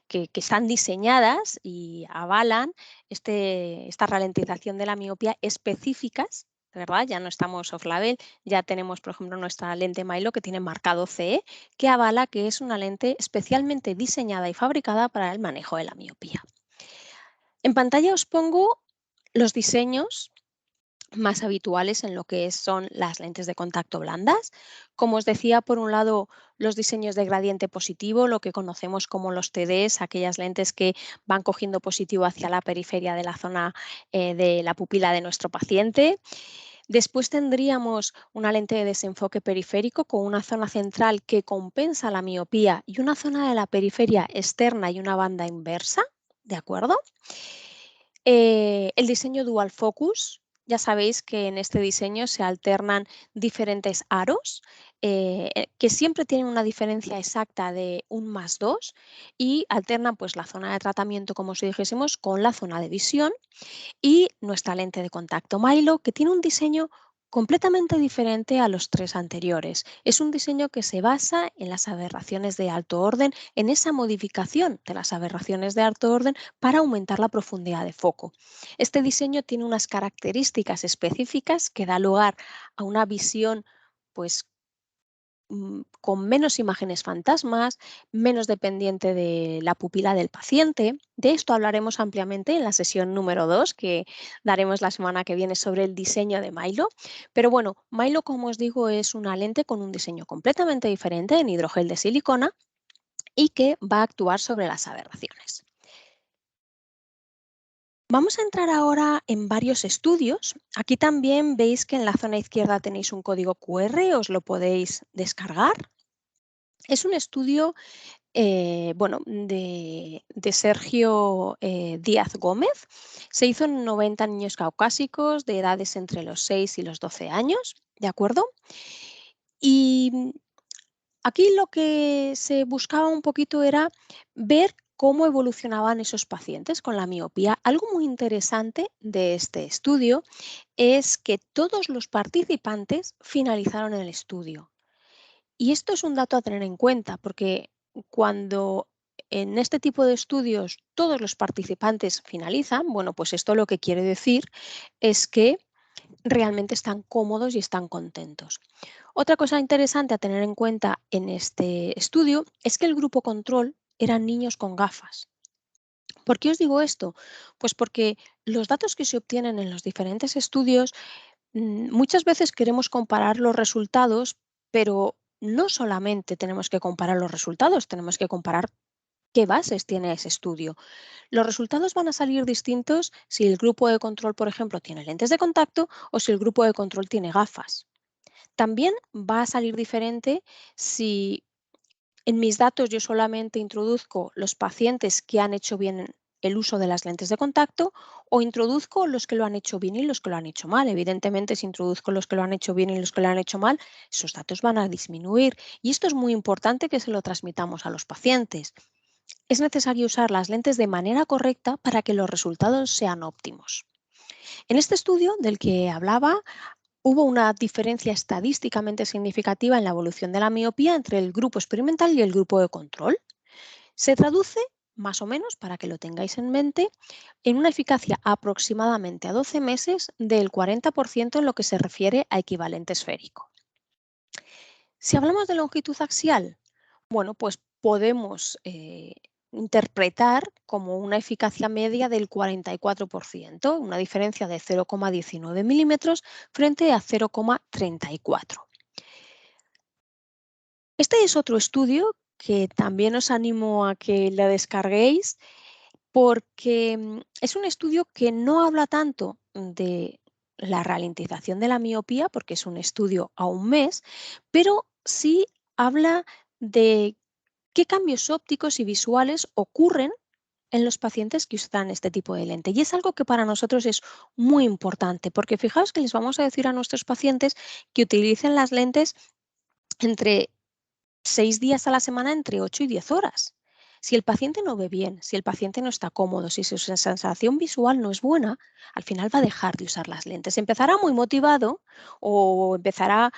que están diseñadas y avalan esta ralentización de la miopía específicas, de verdad, ya no estamos off-label, ya tenemos, por ejemplo, nuestra lente Milo que tiene marcado CE, que avala que es una lente especialmente diseñada y fabricada para el manejo de la miopía. En pantalla os pongo los diseños más habituales en lo que son las lentes de contacto blandas. Como os decía, por un lado, los diseños de gradiente positivo, lo que conocemos como los TDs, aquellas lentes que van cogiendo positivo hacia la periferia de la zona de la pupila de nuestro paciente. Después tendríamos una lente de desenfoque periférico con una zona central que compensa la miopía y una zona de la periferia externa y una banda inversa, ¿de acuerdo? El diseño dual focus, ya sabéis que en este diseño se alternan diferentes aros que siempre tienen una diferencia exacta de 1+2 y alternan pues, la zona de tratamiento, como si dijésemos, con la zona de visión y nuestra lente de contacto Milo, que tiene un diseño completamente diferente a los tres anteriores. Es un diseño que se basa en las aberraciones de alto orden, en esa modificación de las aberraciones de alto orden para aumentar la profundidad de foco. Este diseño tiene unas características específicas que da lugar a una visión pues con menos imágenes fantasmas, menos dependiente de la pupila del paciente. De esto hablaremos ampliamente en la sesión número 2 que daremos la semana que viene sobre el diseño de Milo. Pero bueno, Milo, como os digo, es una lente con un diseño completamente diferente en hidrogel de silicona y que va a actuar sobre las aberraciones. Vamos a entrar ahora en varios estudios. Aquí también veis que en la zona izquierda tenéis un código QR, os lo podéis descargar. Es un estudio bueno, de Sergio Díaz Gómez. Se hizo en 90 niños caucásicos de edades entre los 6 y los 12 años, ¿de acuerdo? Y aquí lo que se buscaba un poquito era ver cómo evolucionaban esos pacientes con la miopía. Algo muy interesante de este estudio es que todos los participantes finalizaron el estudio. Y esto es un dato a tener en cuenta porque cuando en este tipo de estudios todos los participantes finalizan, bueno, pues esto lo que quiere decir es que realmente están cómodos y están contentos. Otra cosa interesante a tener en cuenta en este estudio es que el grupo control eran niños con gafas. ¿Por qué os digo esto? Pues porque los datos que se obtienen en los diferentes estudios, muchas veces queremos comparar los resultados, pero no solamente tenemos que comparar los resultados, tenemos que comparar qué bases tiene ese estudio. Los resultados van a salir distintos si el grupo de control, por ejemplo, tiene lentes de contacto o si el grupo de control tiene gafas. También va a salir diferente si en mis datos yo solamente introduzco los pacientes que han hecho bien el uso de las lentes de contacto o introduzco los que lo han hecho bien y los que lo han hecho mal. Evidentemente, si introduzco los que lo han hecho bien y los que lo han hecho mal, esos datos van a disminuir. Y esto es muy importante que se lo transmitamos a los pacientes. Es necesario usar las lentes de manera correcta para que los resultados sean óptimos. En este estudio del que hablaba, hubo una diferencia estadísticamente significativa en la evolución de la miopía entre el grupo experimental y el grupo de control. Se traduce, más o menos, para que lo tengáis en mente, en una eficacia aproximadamente a 12 meses del 40% en lo que se refiere a equivalente esférico. Si hablamos de longitud axial, bueno, pues podemos interpretar como una eficacia media del 44%, una diferencia de 0,19 milímetros frente a 0,34. Este es otro estudio que también os animo a que la descarguéis porque es un estudio que no habla tanto de la ralentización de la miopía, porque es un estudio a un mes, pero sí habla de qué cambios ópticos y visuales ocurren en los pacientes que usan este tipo de lente. Y es algo que para nosotros es muy importante, porque fijaos que les vamos a decir a nuestros pacientes que utilicen las lentes entre 6 días a la semana, entre 8 y 10 horas. Si el paciente no ve bien, si el paciente no está cómodo, si su sensación visual no es buena, al final va a dejar de usar las lentes. Empezará muy motivado o empezará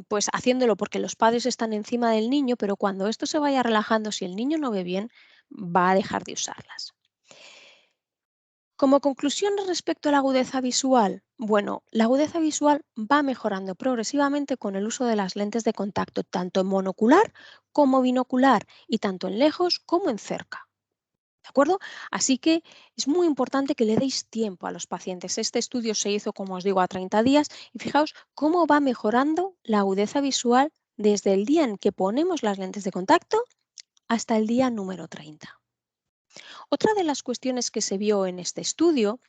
pues haciéndolo porque los padres están encima del niño, pero cuando esto se vaya relajando, si el niño no ve bien, va a dejar de usarlas. Como conclusión respecto a la agudeza visual, bueno, la agudeza visual va mejorando progresivamente con el uso de las lentes de contacto, tanto en monocular como binocular y tanto en lejos como en cerca. ¿De acuerdo? Así que es muy importante que le deis tiempo a los pacientes. Este estudio se hizo, como os digo, a 30 días y fijaos cómo va mejorando la agudeza visual desde el día en que ponemos las lentes de contacto hasta el día número 30. Otra de las cuestiones que se vio en este estudio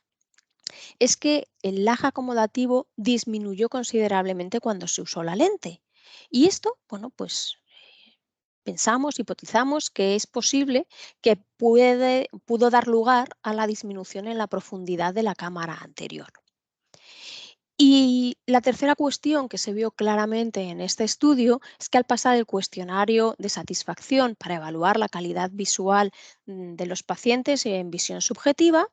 es que el lag acomodativo disminuyó considerablemente cuando se usó la lente. Y esto, bueno, pues pensamos, hipotizamos que es posible que pudo dar lugar a la disminución en la profundidad de la cámara anterior. Y la tercera cuestión que se vio claramente en este estudio es que al pasar el cuestionario de satisfacción para evaluar la calidad visual de los pacientes en visión subjetiva,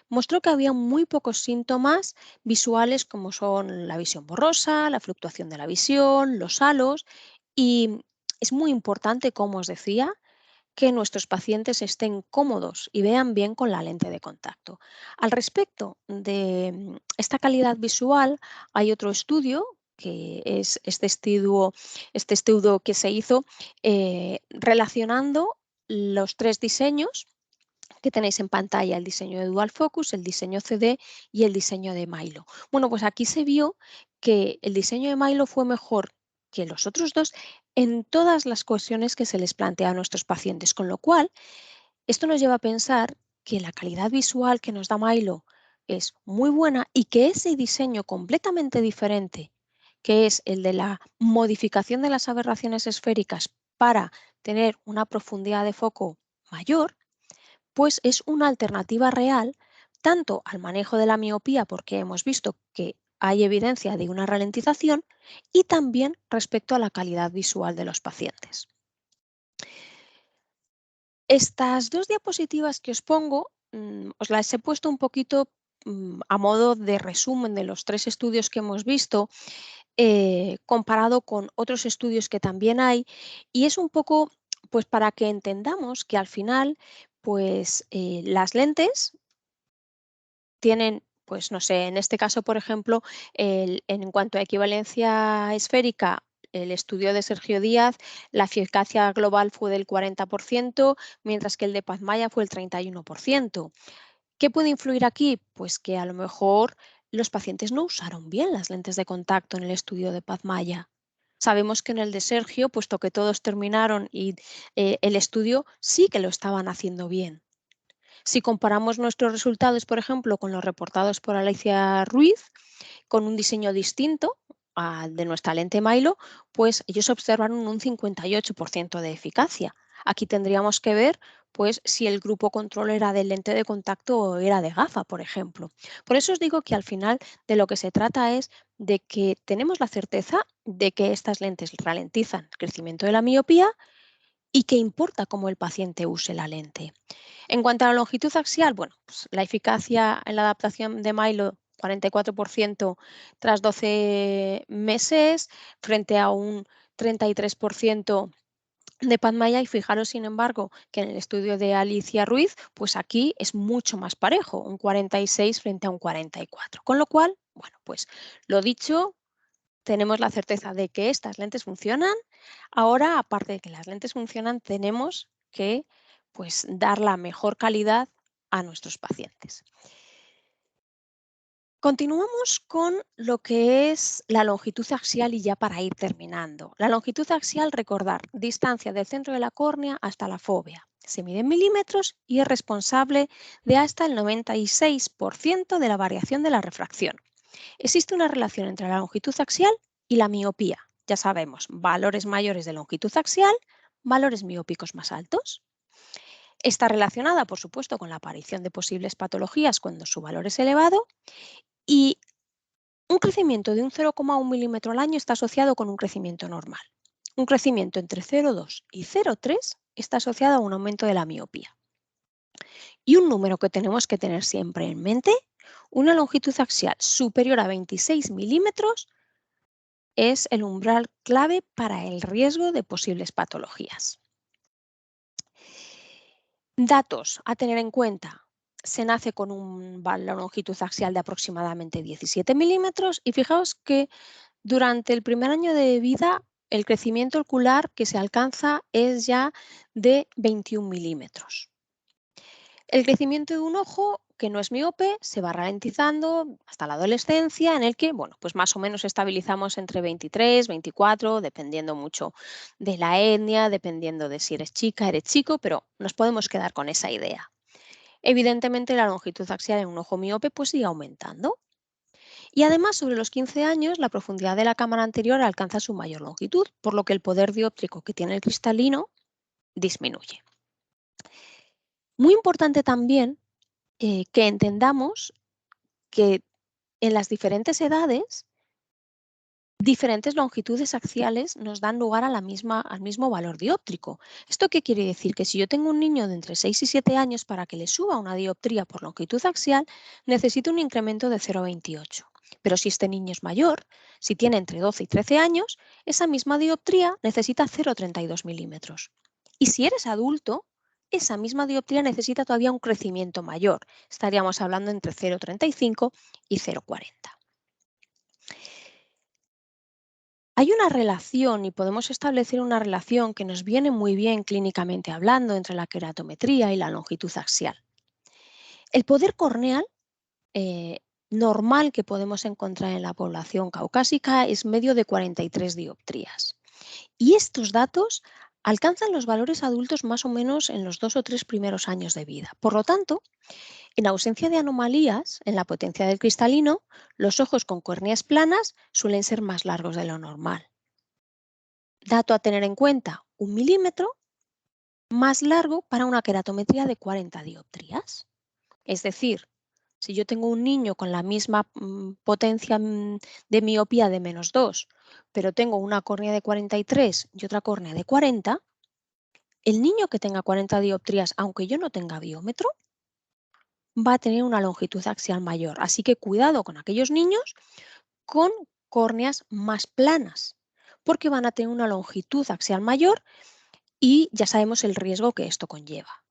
mostró que había muy pocos síntomas visuales como son la visión borrosa, la fluctuación de la visión, los halos y es muy importante, como os decía, que nuestros pacientes estén cómodos y vean bien con la lente de contacto. Al respecto de esta calidad visual, hay otro estudio que es este estudio que se hizo relacionando los tres diseños que tenéis en pantalla, el diseño de Dual Focus, el diseño CD y el diseño de Milo. Bueno, pues aquí se vio que el diseño de Milo fue mejor que los otros dos en todas las cuestiones que se les plantea a nuestros pacientes, con lo cual esto nos lleva a pensar que la calidad visual que nos da Milo es muy buena y que ese diseño completamente diferente, que es el de la modificación de las aberraciones esféricas para tener una profundidad de foco mayor, pues es una alternativa real tanto al manejo de la miopía, porque hemos visto que hay evidencia de una ralentización, y también respecto a la calidad visual de los pacientes. Estas dos diapositivas que os pongo, os las he puesto un poquito a modo de resumen de los 3 estudios que hemos visto, comparado con otros estudios que también hay, y es un poco pues para que entendamos que al final pues las lentes tienen, pues no sé, en este caso, por ejemplo, en cuanto a equivalencia esférica, el estudio de Sergio Díaz, la eficacia global fue del 40%, mientras que el de Pazmaya fue el 31%. ¿Qué puede influir aquí? Pues que a lo mejor los pacientes no usaron bien las lentes de contacto en el estudio de Pazmaya. Sabemos que en el de Sergio, puesto que todos terminaron y el estudio sí que lo estaban haciendo bien. Si comparamos nuestros resultados, por ejemplo, con los reportados por Alicia Ruiz, con un diseño distinto al de nuestra lente Milo, pues ellos observaron un 58% de eficacia. Aquí tendríamos que ver pues, si el grupo control era de lente de contacto o era de gafa, por ejemplo. Por eso os digo que al final de lo que se trata es de que tenemos la certeza de que estas lentes ralentizan el crecimiento de la miopía y que importa cómo el paciente use la lente. En cuanto a la longitud axial, bueno, pues la eficacia en la adaptación de Milo, 44% tras 12 meses, frente a un 33% de Pazmaya, y fijaros, sin embargo, que en el estudio de Alicia Ruiz, pues aquí es mucho más parejo, un 46 frente a un 44. Con lo cual, bueno, pues lo dicho, tenemos la certeza de que estas lentes funcionan. Ahora, aparte de que las lentes funcionan, tenemos que pues, dar la mejor calidad a nuestros pacientes. Continuamos con lo que es la longitud axial, y ya para ir terminando. La longitud axial, recordar, distancia del centro de la córnea hasta la fóvea. Se mide en milímetros y es responsable de hasta el 96% de la variación de la refracción. Existe una relación entre la longitud axial y la miopía. Ya sabemos, valores mayores de longitud axial, valores miópicos más altos. Está relacionada, por supuesto, con la aparición de posibles patologías cuando su valor es elevado, y un crecimiento de un 0,1 milímetro al año está asociado con un crecimiento normal. Un crecimiento entre 0,2 y 0,3 está asociado a un aumento de la miopía. Y un número que tenemos que tener siempre en mente, una longitud axial superior a 26 milímetros es el umbral clave para el riesgo de posibles patologías. Datos a tener en cuenta. Se nace con una longitud axial de aproximadamente 17 milímetros, y fijaos que durante el primer año de vida el crecimiento ocular que se alcanza es ya de 21 milímetros. El crecimiento de un ojo que no es miope se va ralentizando hasta la adolescencia, en el que, bueno, pues más o menos estabilizamos entre 23, 24, dependiendo mucho de la etnia, dependiendo de si eres chica, eres chico, pero nos podemos quedar con esa idea. Evidentemente, la longitud axial en un ojo miope pues sigue aumentando. Y además, sobre los 15 años, la profundidad de la cámara anterior alcanza su mayor longitud, por lo que el poder dióptrico que tiene el cristalino disminuye. Muy importante también que entendamos que en las diferentes edades, diferentes longitudes axiales nos dan lugar a al mismo valor dióptrico. ¿Esto qué quiere decir? Que si yo tengo un niño de entre 6 y 7 años, para que le suba una dioptría por longitud axial, necesito un incremento de 0,28. Pero si este niño es mayor, si tiene entre 12 y 13 años, esa misma dioptría necesita 0,32 milímetros. Y si eres adulto, esa misma dioptría necesita todavía un crecimiento mayor. Estaríamos hablando entre 0,35 y 0,40. Hay una relación, y podemos establecer una relación que nos viene muy bien clínicamente hablando, entre la queratometría y la longitud axial. El poder corneal eh, normal que podemos encontrar en la población caucásica es medio de 43 dioptrías. Y estos datos alcanzan los valores adultos más o menos en los 2 o 3 primeros años de vida. Por lo tanto, en ausencia de anomalías en la potencia del cristalino, los ojos con córneas planas suelen ser más largos de lo normal. Dato a tener en cuenta, 1 milímetro más largo para una queratometría de 40 dioptrías. Es decir, si yo tengo un niño con la misma potencia de miopía de -2, pero tengo una córnea de 43 y otra córnea de 40, el niño que tenga 40 dioptrías, aunque yo no tenga biómetro, va a tener una longitud axial mayor. Así que cuidado con aquellos niños con córneas más planas, porque van a tener una longitud axial mayor y ya sabemos el riesgo que esto conlleva.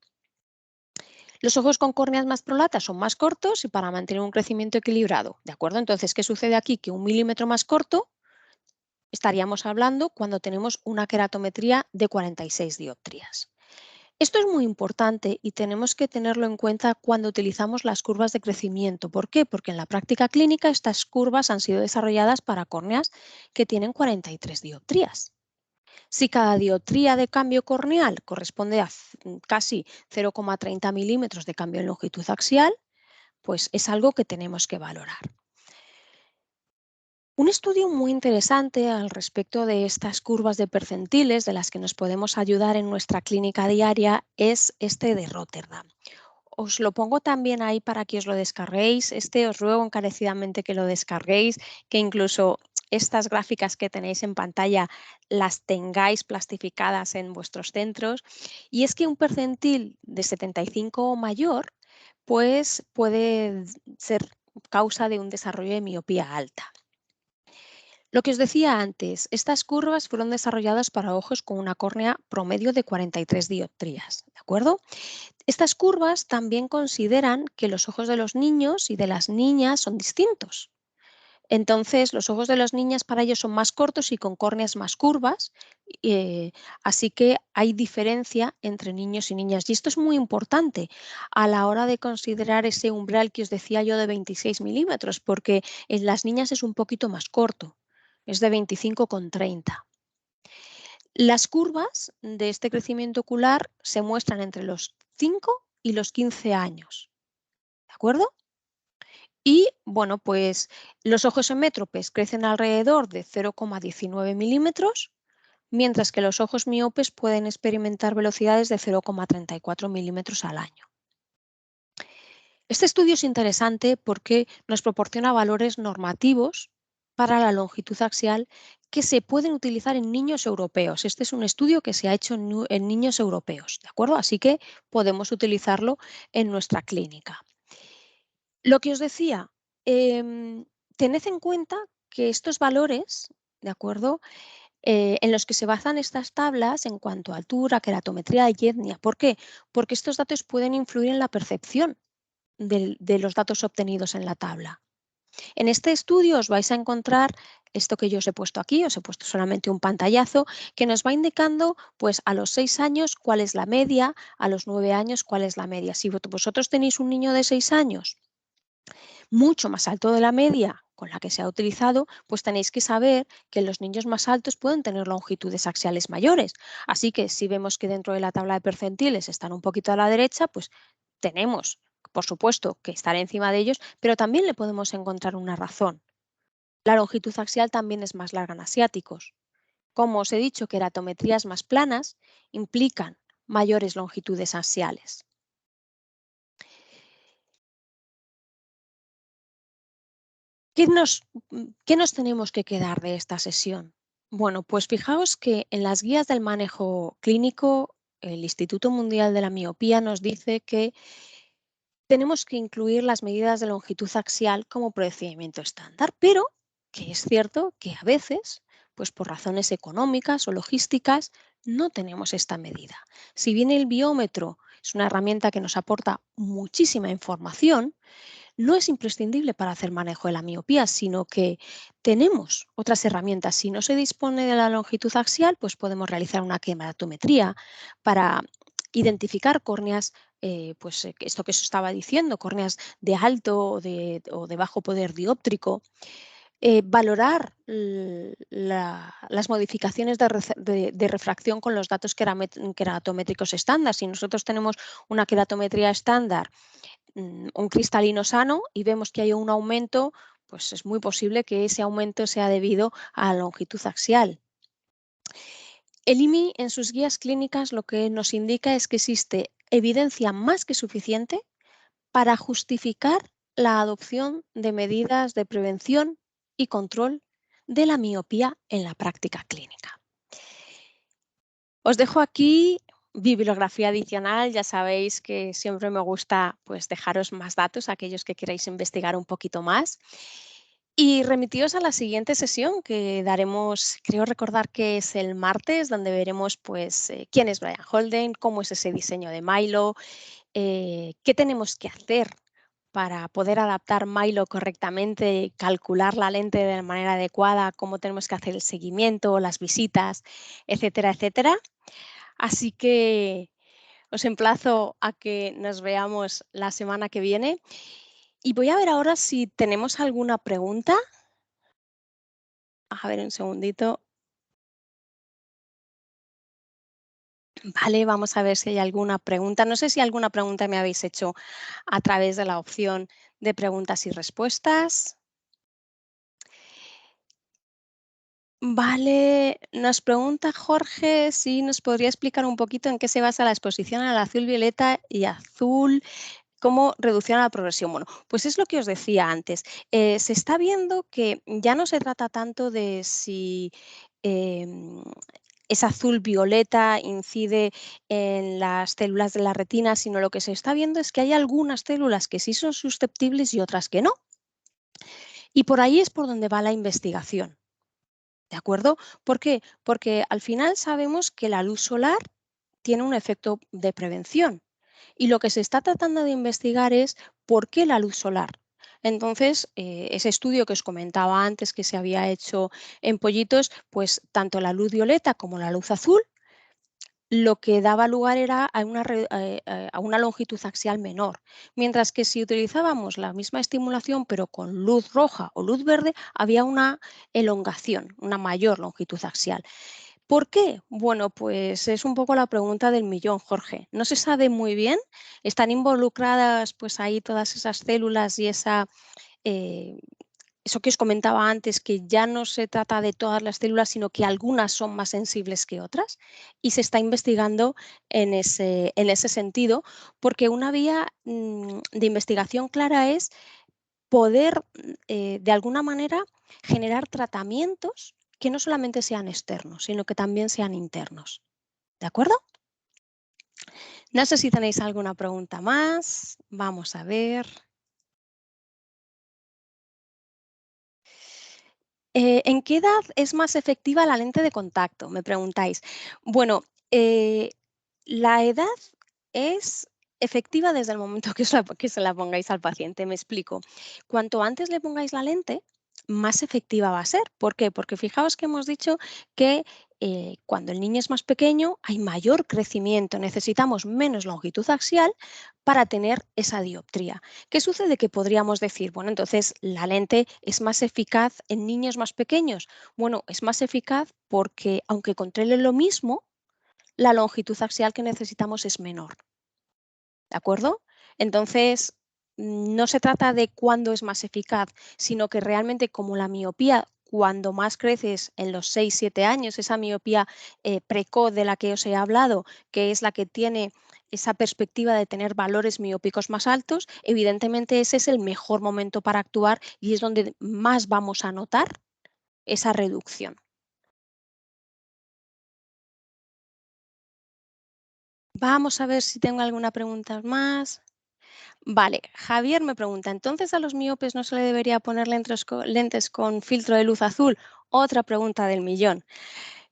Los ojos con córneas más prolatas son más cortos y para mantener un crecimiento equilibrado, ¿de acuerdo? Entonces, ¿qué sucede aquí? Que 1 milímetro más corto estaríamos hablando cuando tenemos una queratometría de 46 dioptrías. Esto es muy importante y tenemos que tenerlo en cuenta cuando utilizamos las curvas de crecimiento. ¿Por qué? Porque en la práctica clínica estas curvas han sido desarrolladas para córneas que tienen 43 dioptrías. Si cada dioptría de cambio corneal corresponde a casi 0,30 milímetros de cambio en longitud axial, pues es algo que tenemos que valorar. Un estudio muy interesante al respecto de estas curvas de percentiles de las que nos podemos ayudar en nuestra clínica diaria es este de Rotterdam. Os lo pongo también ahí para que os lo descarguéis. Os ruego encarecidamente que lo descarguéis, que incluso estas gráficas que tenéis en pantalla las tengáis plastificadas en vuestros centros. Y es que un percentil de 75 o mayor, pues puede ser causa de un desarrollo de miopía alta. Lo que os decía antes, estas curvas fueron desarrolladas para ojos con una córnea promedio de 43 dioptrías, ¿de acuerdo? Estas curvas también consideran que los ojos de los niños y de las niñas son distintos. Entonces, los ojos de las niñas para ellos son más cortos y con córneas más curvas, así que hay diferencia entre niños y niñas. Y esto es muy importante a la hora de considerar ese umbral que os decía yo de 26 milímetros, porque en las niñas es un poquito más corto, es de 25,30. Las curvas de este crecimiento ocular se muestran entre los 5 y los 15 años, ¿de acuerdo? Y bueno, pues los ojos hemétropes crecen alrededor de 0,19 milímetros, mientras que los ojos miopes pueden experimentar velocidades de 0,34 milímetros al año. Este estudio es interesante porque nos proporciona valores normativos para la longitud axial que se pueden utilizar en niños europeos. Este es un estudio que se ha hecho en niños europeos, ¿de acuerdo? Así que podemos utilizarlo en nuestra clínica. Lo que os decía, tened en cuenta que estos valores, ¿de acuerdo? En los que se basan estas tablas en cuanto a altura, queratometría y etnia. ¿Por qué? Porque estos datos pueden influir en la percepción de los datos obtenidos en la tabla. En este estudio os vais a encontrar esto que yo os he puesto aquí, os he puesto solamente un pantallazo que nos va indicando pues a los 6 años cuál es la media, a los 9 años cuál es la media. Si vosotros tenéis un niño de 6 años mucho más alto de la media con la que se ha utilizado, pues tenéis que saber que los niños más altos pueden tener longitudes axiales mayores. Así que si vemos que dentro de la tabla de percentiles están un poquito a la derecha, pues tenemos, por supuesto, que estar encima de ellos, pero también le podemos encontrar una razón. La longitud axial también es más larga en asiáticos. Como os he dicho, queratometrías más planas implican mayores longitudes axiales. ¿Qué nos tenemos que quedar de esta sesión? Bueno, pues fijaos que en las guías del manejo clínico, el Instituto Mundial de la Miopía nos dice que tenemos que incluir las medidas de longitud axial como procedimiento estándar, pero que es cierto que a veces, pues por razones económicas o logísticas, no tenemos esta medida. Si bien el biómetro es una herramienta que nos aporta muchísima información, no es imprescindible para hacer manejo de la miopía, sino que tenemos otras herramientas. Si no se dispone de la longitud axial, pues podemos realizar una queratometría para identificar córneas, esto que os estaba diciendo, córneas de alto o de bajo poder dióptrico. Valorar las modificaciones de refracción con los datos queratométricos estándar. Si nosotros tenemos una queratometría estándar, un cristalino sano y vemos que hay un aumento, pues es muy posible que ese aumento sea debido a la longitud axial. El IMI en sus guías clínicas lo que nos indica es que existe evidencia más que suficiente para justificar la adopción de medidas de prevención y control de la miopía en la práctica clínica. Os dejo aquí bibliografía adicional, ya sabéis que siempre me gusta pues, dejaros más datos a aquellos que queráis investigar un poquito más. Y remitíos a la siguiente sesión que daremos, creo recordar que es el martes, donde veremos pues, quién es Brian Holden, cómo es ese diseño de Milo, qué tenemos que hacer para poder adaptar Milo correctamente, calcular la lente de la manera adecuada, cómo tenemos que hacer el seguimiento, las visitas, etcétera, etcétera. Así que os emplazo a que nos veamos la semana que viene y voy a ver ahora si tenemos alguna pregunta. A ver, un segundito. Vale, vamos a ver si hay alguna pregunta. No sé si alguna pregunta me habéis hecho a través de la opción de preguntas y respuestas. Vale, nos pregunta Jorge si nos podría explicar un poquito en qué se basa la exposición al azul, violeta y azul, cómo reducción a la progresión. Bueno, pues es lo que os decía antes. Se está viendo que ya no se trata tanto de si em, ese azul violeta incide en las células de la retina, sino lo que se está viendo es que hay algunas células que sí son susceptibles y otras que no. Y por ahí es por donde va la investigación. ¿De acuerdo? ¿Por qué? Porque al final sabemos que la luz solar tiene un efecto de prevención y lo que se está tratando de investigar es por qué la luz solar. Entonces, ese estudio que os comentaba antes que se había hecho en pollitos, pues tanto la luz violeta como la luz azul lo que daba lugar era a una longitud axial menor, mientras que si utilizábamos la misma estimulación pero con luz roja o luz verde, había una elongación, una mayor longitud axial. ¿Por qué? Bueno, pues es un poco la pregunta del millón, Jorge. No se sabe muy bien, están involucradas pues ahí todas esas células y eh, eso que os comentaba antes, que ya no se trata de todas las células, sino que algunas son más sensibles que otras, y se está investigando en ese sentido, porque una vía de investigación clara es poder, de alguna manera, generar tratamientos que no solamente sean externos, sino que también sean internos. ¿De acuerdo? No sé si tenéis alguna pregunta más. Vamos a ver. ¿En qué edad es más efectiva la lente de contacto? Me preguntáis. Bueno, eh, la edad es efectiva desde el momento que se la pongáis al paciente. Me explico. Cuanto antes le pongáis la lente, más efectiva va a ser. ¿Por qué? Porque fijaos que hemos dicho que cuando el niño es más pequeño hay mayor crecimiento, necesitamos menos longitud axial para tener esa dioptría. ¿Qué sucede? Que podríamos decir, bueno, entonces la lente es más eficaz en niños más pequeños. Bueno, es más eficaz porque aunque controle lo mismo, la longitud axial que necesitamos es menor. ¿De acuerdo? Entonces, no se trata de cuándo es más eficaz, sino que realmente como la miopía, cuando más creces en los 6, 7 años, esa miopía precoz de la que os he hablado, que es la que tiene esa perspectiva de tener valores miópicos más altos, evidentemente ese es el mejor momento para actuar y es donde más vamos a notar esa reducción. Vamos a ver si tengo alguna pregunta más. Vale, Javier me pregunta, ¿entonces a los miopes no se le debería poner lentes con filtro de luz azul? Otra pregunta del millón.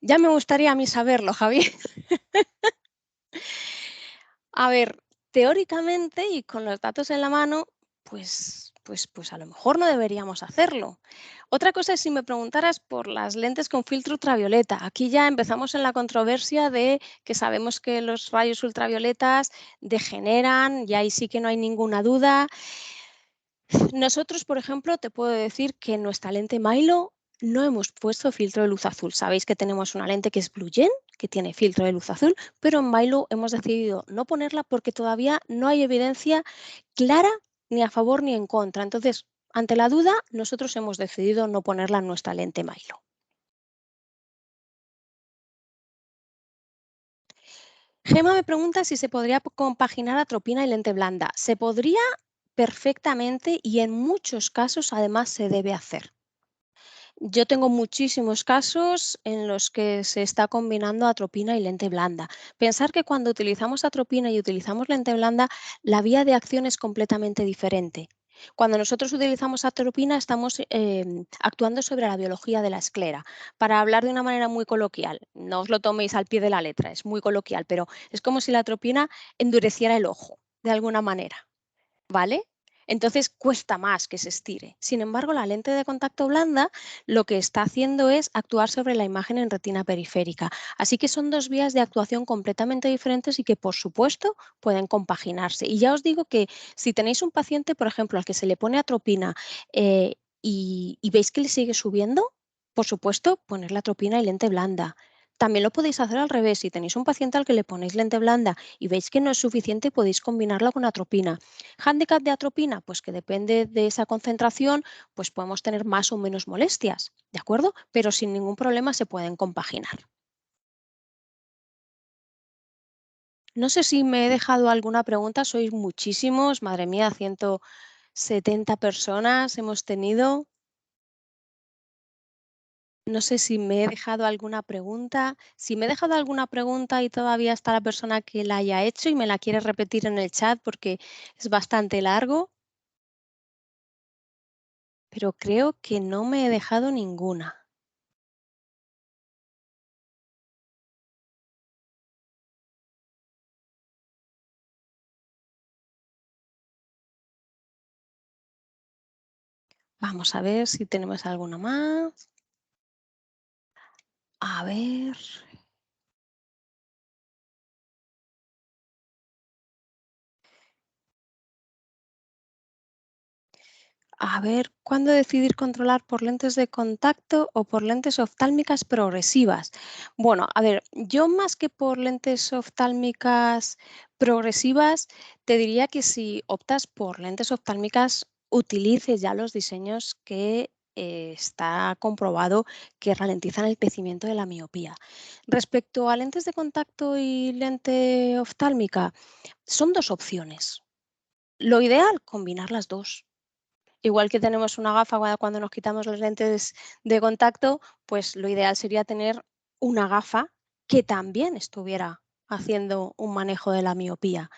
Ya me gustaría a mí saberlo, Javier. A ver, teóricamente y con los datos en la mano, pues a lo mejor no deberíamos hacerlo. Otra cosa es si me preguntaras por las lentes con filtro ultravioleta. Aquí ya empezamos en la controversia de que sabemos que los rayos ultravioletas degeneran y ahí sí que no hay ninguna duda. Nosotros, por ejemplo, te puedo decir que en nuestra lente Milo no hemos puesto filtro de luz azul. Sabéis que tenemos una lente que es Blue Gen, que tiene filtro de luz azul, pero en Milo hemos decidido no ponerla porque todavía no hay evidencia clara ni a favor ni en contra. Entonces, ante la duda, nosotros hemos decidido no ponerla en nuestra lente Milo. Gema me pregunta si se podría compaginar atropina y lente blanda. Se podría perfectamente y en muchos casos además se debe hacer. Yo tengo muchísimos casos en los que se está combinando atropina y lente blanda. Pensar que cuando utilizamos atropina y utilizamos lente blanda, la vía de acción es completamente diferente. Cuando nosotros utilizamos atropina, estamos actuando sobre la biología de la esclera. Para hablar de una manera muy coloquial, no os lo toméis al pie de la letra, es muy coloquial, pero es como si la atropina endureciera el ojo, de alguna manera. ¿Vale? Entonces cuesta más que se estire. Sin embargo, la lente de contacto blanda lo que está haciendo es actuar sobre la imagen en retina periférica. Así que son dos vías de actuación completamente diferentes y que, por supuesto, pueden compaginarse. Y ya os digo que si tenéis un paciente, por ejemplo, al que se le pone atropina y veis que le sigue subiendo, por supuesto, poner la atropina y lente blanda. También lo podéis hacer al revés. Si tenéis un paciente al que le ponéis lente blanda y veis que no es suficiente, podéis combinarla con atropina. Hándicap de atropina, pues que depende de esa concentración, pues podemos tener más o menos molestias, ¿de acuerdo? Pero sin ningún problema se pueden compaginar. No sé si me he dejado alguna pregunta, sois muchísimos, madre mía, 170 personas hemos tenido. No sé si me he dejado alguna pregunta. Si me he dejado alguna pregunta y todavía está la persona que la haya hecho y me la quiere repetir en el chat porque es bastante largo, pero creo que no me he dejado ninguna. Vamos a ver si tenemos alguna más. A ver, ¿cuándo decidir controlar por lentes de contacto o por lentes oftálmicas progresivas? Bueno, a ver, yo más que por lentes oftálmicas progresivas, te diría que si optas por lentes oftálmicas, utilices ya los diseños que está comprobado que ralentizan el crecimiento de la miopía. Respecto a lentes de contacto y lente oftálmica, son dos opciones. Lo ideal, combinar las dos. Igual que tenemos una gafa cuando nos quitamos los lentes de contacto, pues lo ideal sería tener una gafa que también estuviera haciendo un manejo de la miopía.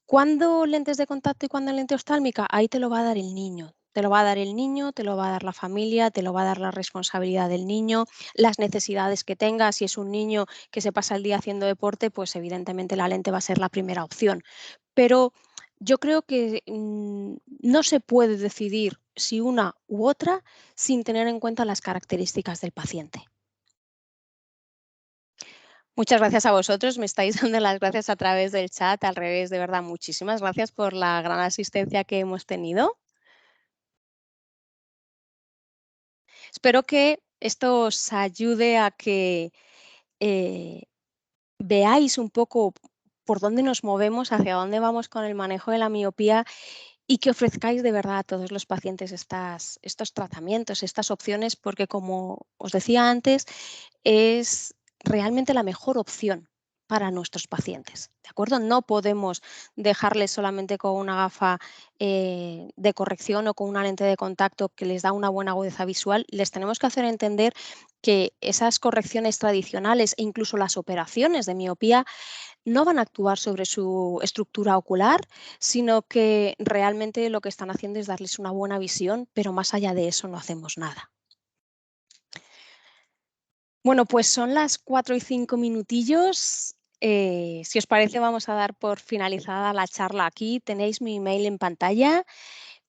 ¿Cuándo lentes de contacto y cuándo lente oftálmica? Ahí te lo va a dar el niño. Te lo va a dar el niño, te lo va a dar la familia, te lo va a dar la responsabilidad del niño, las necesidades que tenga. Si es un niño que se pasa el día haciendo deporte, pues evidentemente la lente va a ser la primera opción. Pero yo creo que no se puede decidir si una u otra sin tener en cuenta las características del paciente. Muchas gracias a vosotros, me estáis dando las gracias a través del chat, al revés, de verdad, muchísimas gracias por la gran asistencia que hemos tenido. Espero que esto os ayude a que eh, veáis un poco por dónde nos movemos, hacia dónde vamos con el manejo de la miopía y que ofrezcáis de verdad a todos los pacientes estos tratamientos, estas opciones, porque como os decía antes, es realmente la mejor opción para nuestros pacientes, ¿de acuerdo? No podemos dejarles solamente con una gafa de corrección o con una lente de contacto que les da una buena agudeza visual. Les tenemos que hacer entender que esas correcciones tradicionales e incluso las operaciones de miopía no van a actuar sobre su estructura ocular, sino que realmente lo que están haciendo es darles una buena visión, pero más allá de eso no hacemos nada. Bueno, pues son las 4:05 si os parece, vamos a dar por finalizada la charla aquí. Tenéis mi email en pantalla.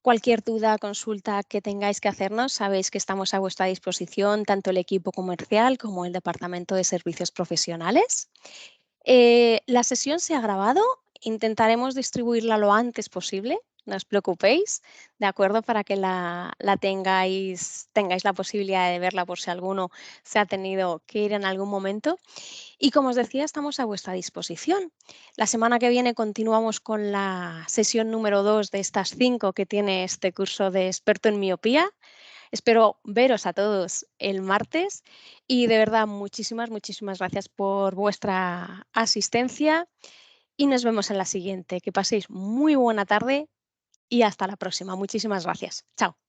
Cualquier duda, consulta que tengáis que hacernos, sabéis que estamos a vuestra disposición, tanto el equipo comercial como el departamento de servicios profesionales. La sesión se ha grabado, intentaremos distribuirla lo antes posible, no os preocupéis, ¿de acuerdo? Para que la tengáis la posibilidad de verla por si alguno se ha tenido que ir en algún momento. Y como os decía, estamos a vuestra disposición. La semana que viene continuamos con la sesión número 2 de estas 5 que tiene este curso de experto en miopía. Espero veros a todos el martes y de verdad muchísimas gracias por vuestra asistencia y nos vemos en la siguiente. Que paséis muy buena tarde y hasta la próxima. Muchísimas gracias. Chao.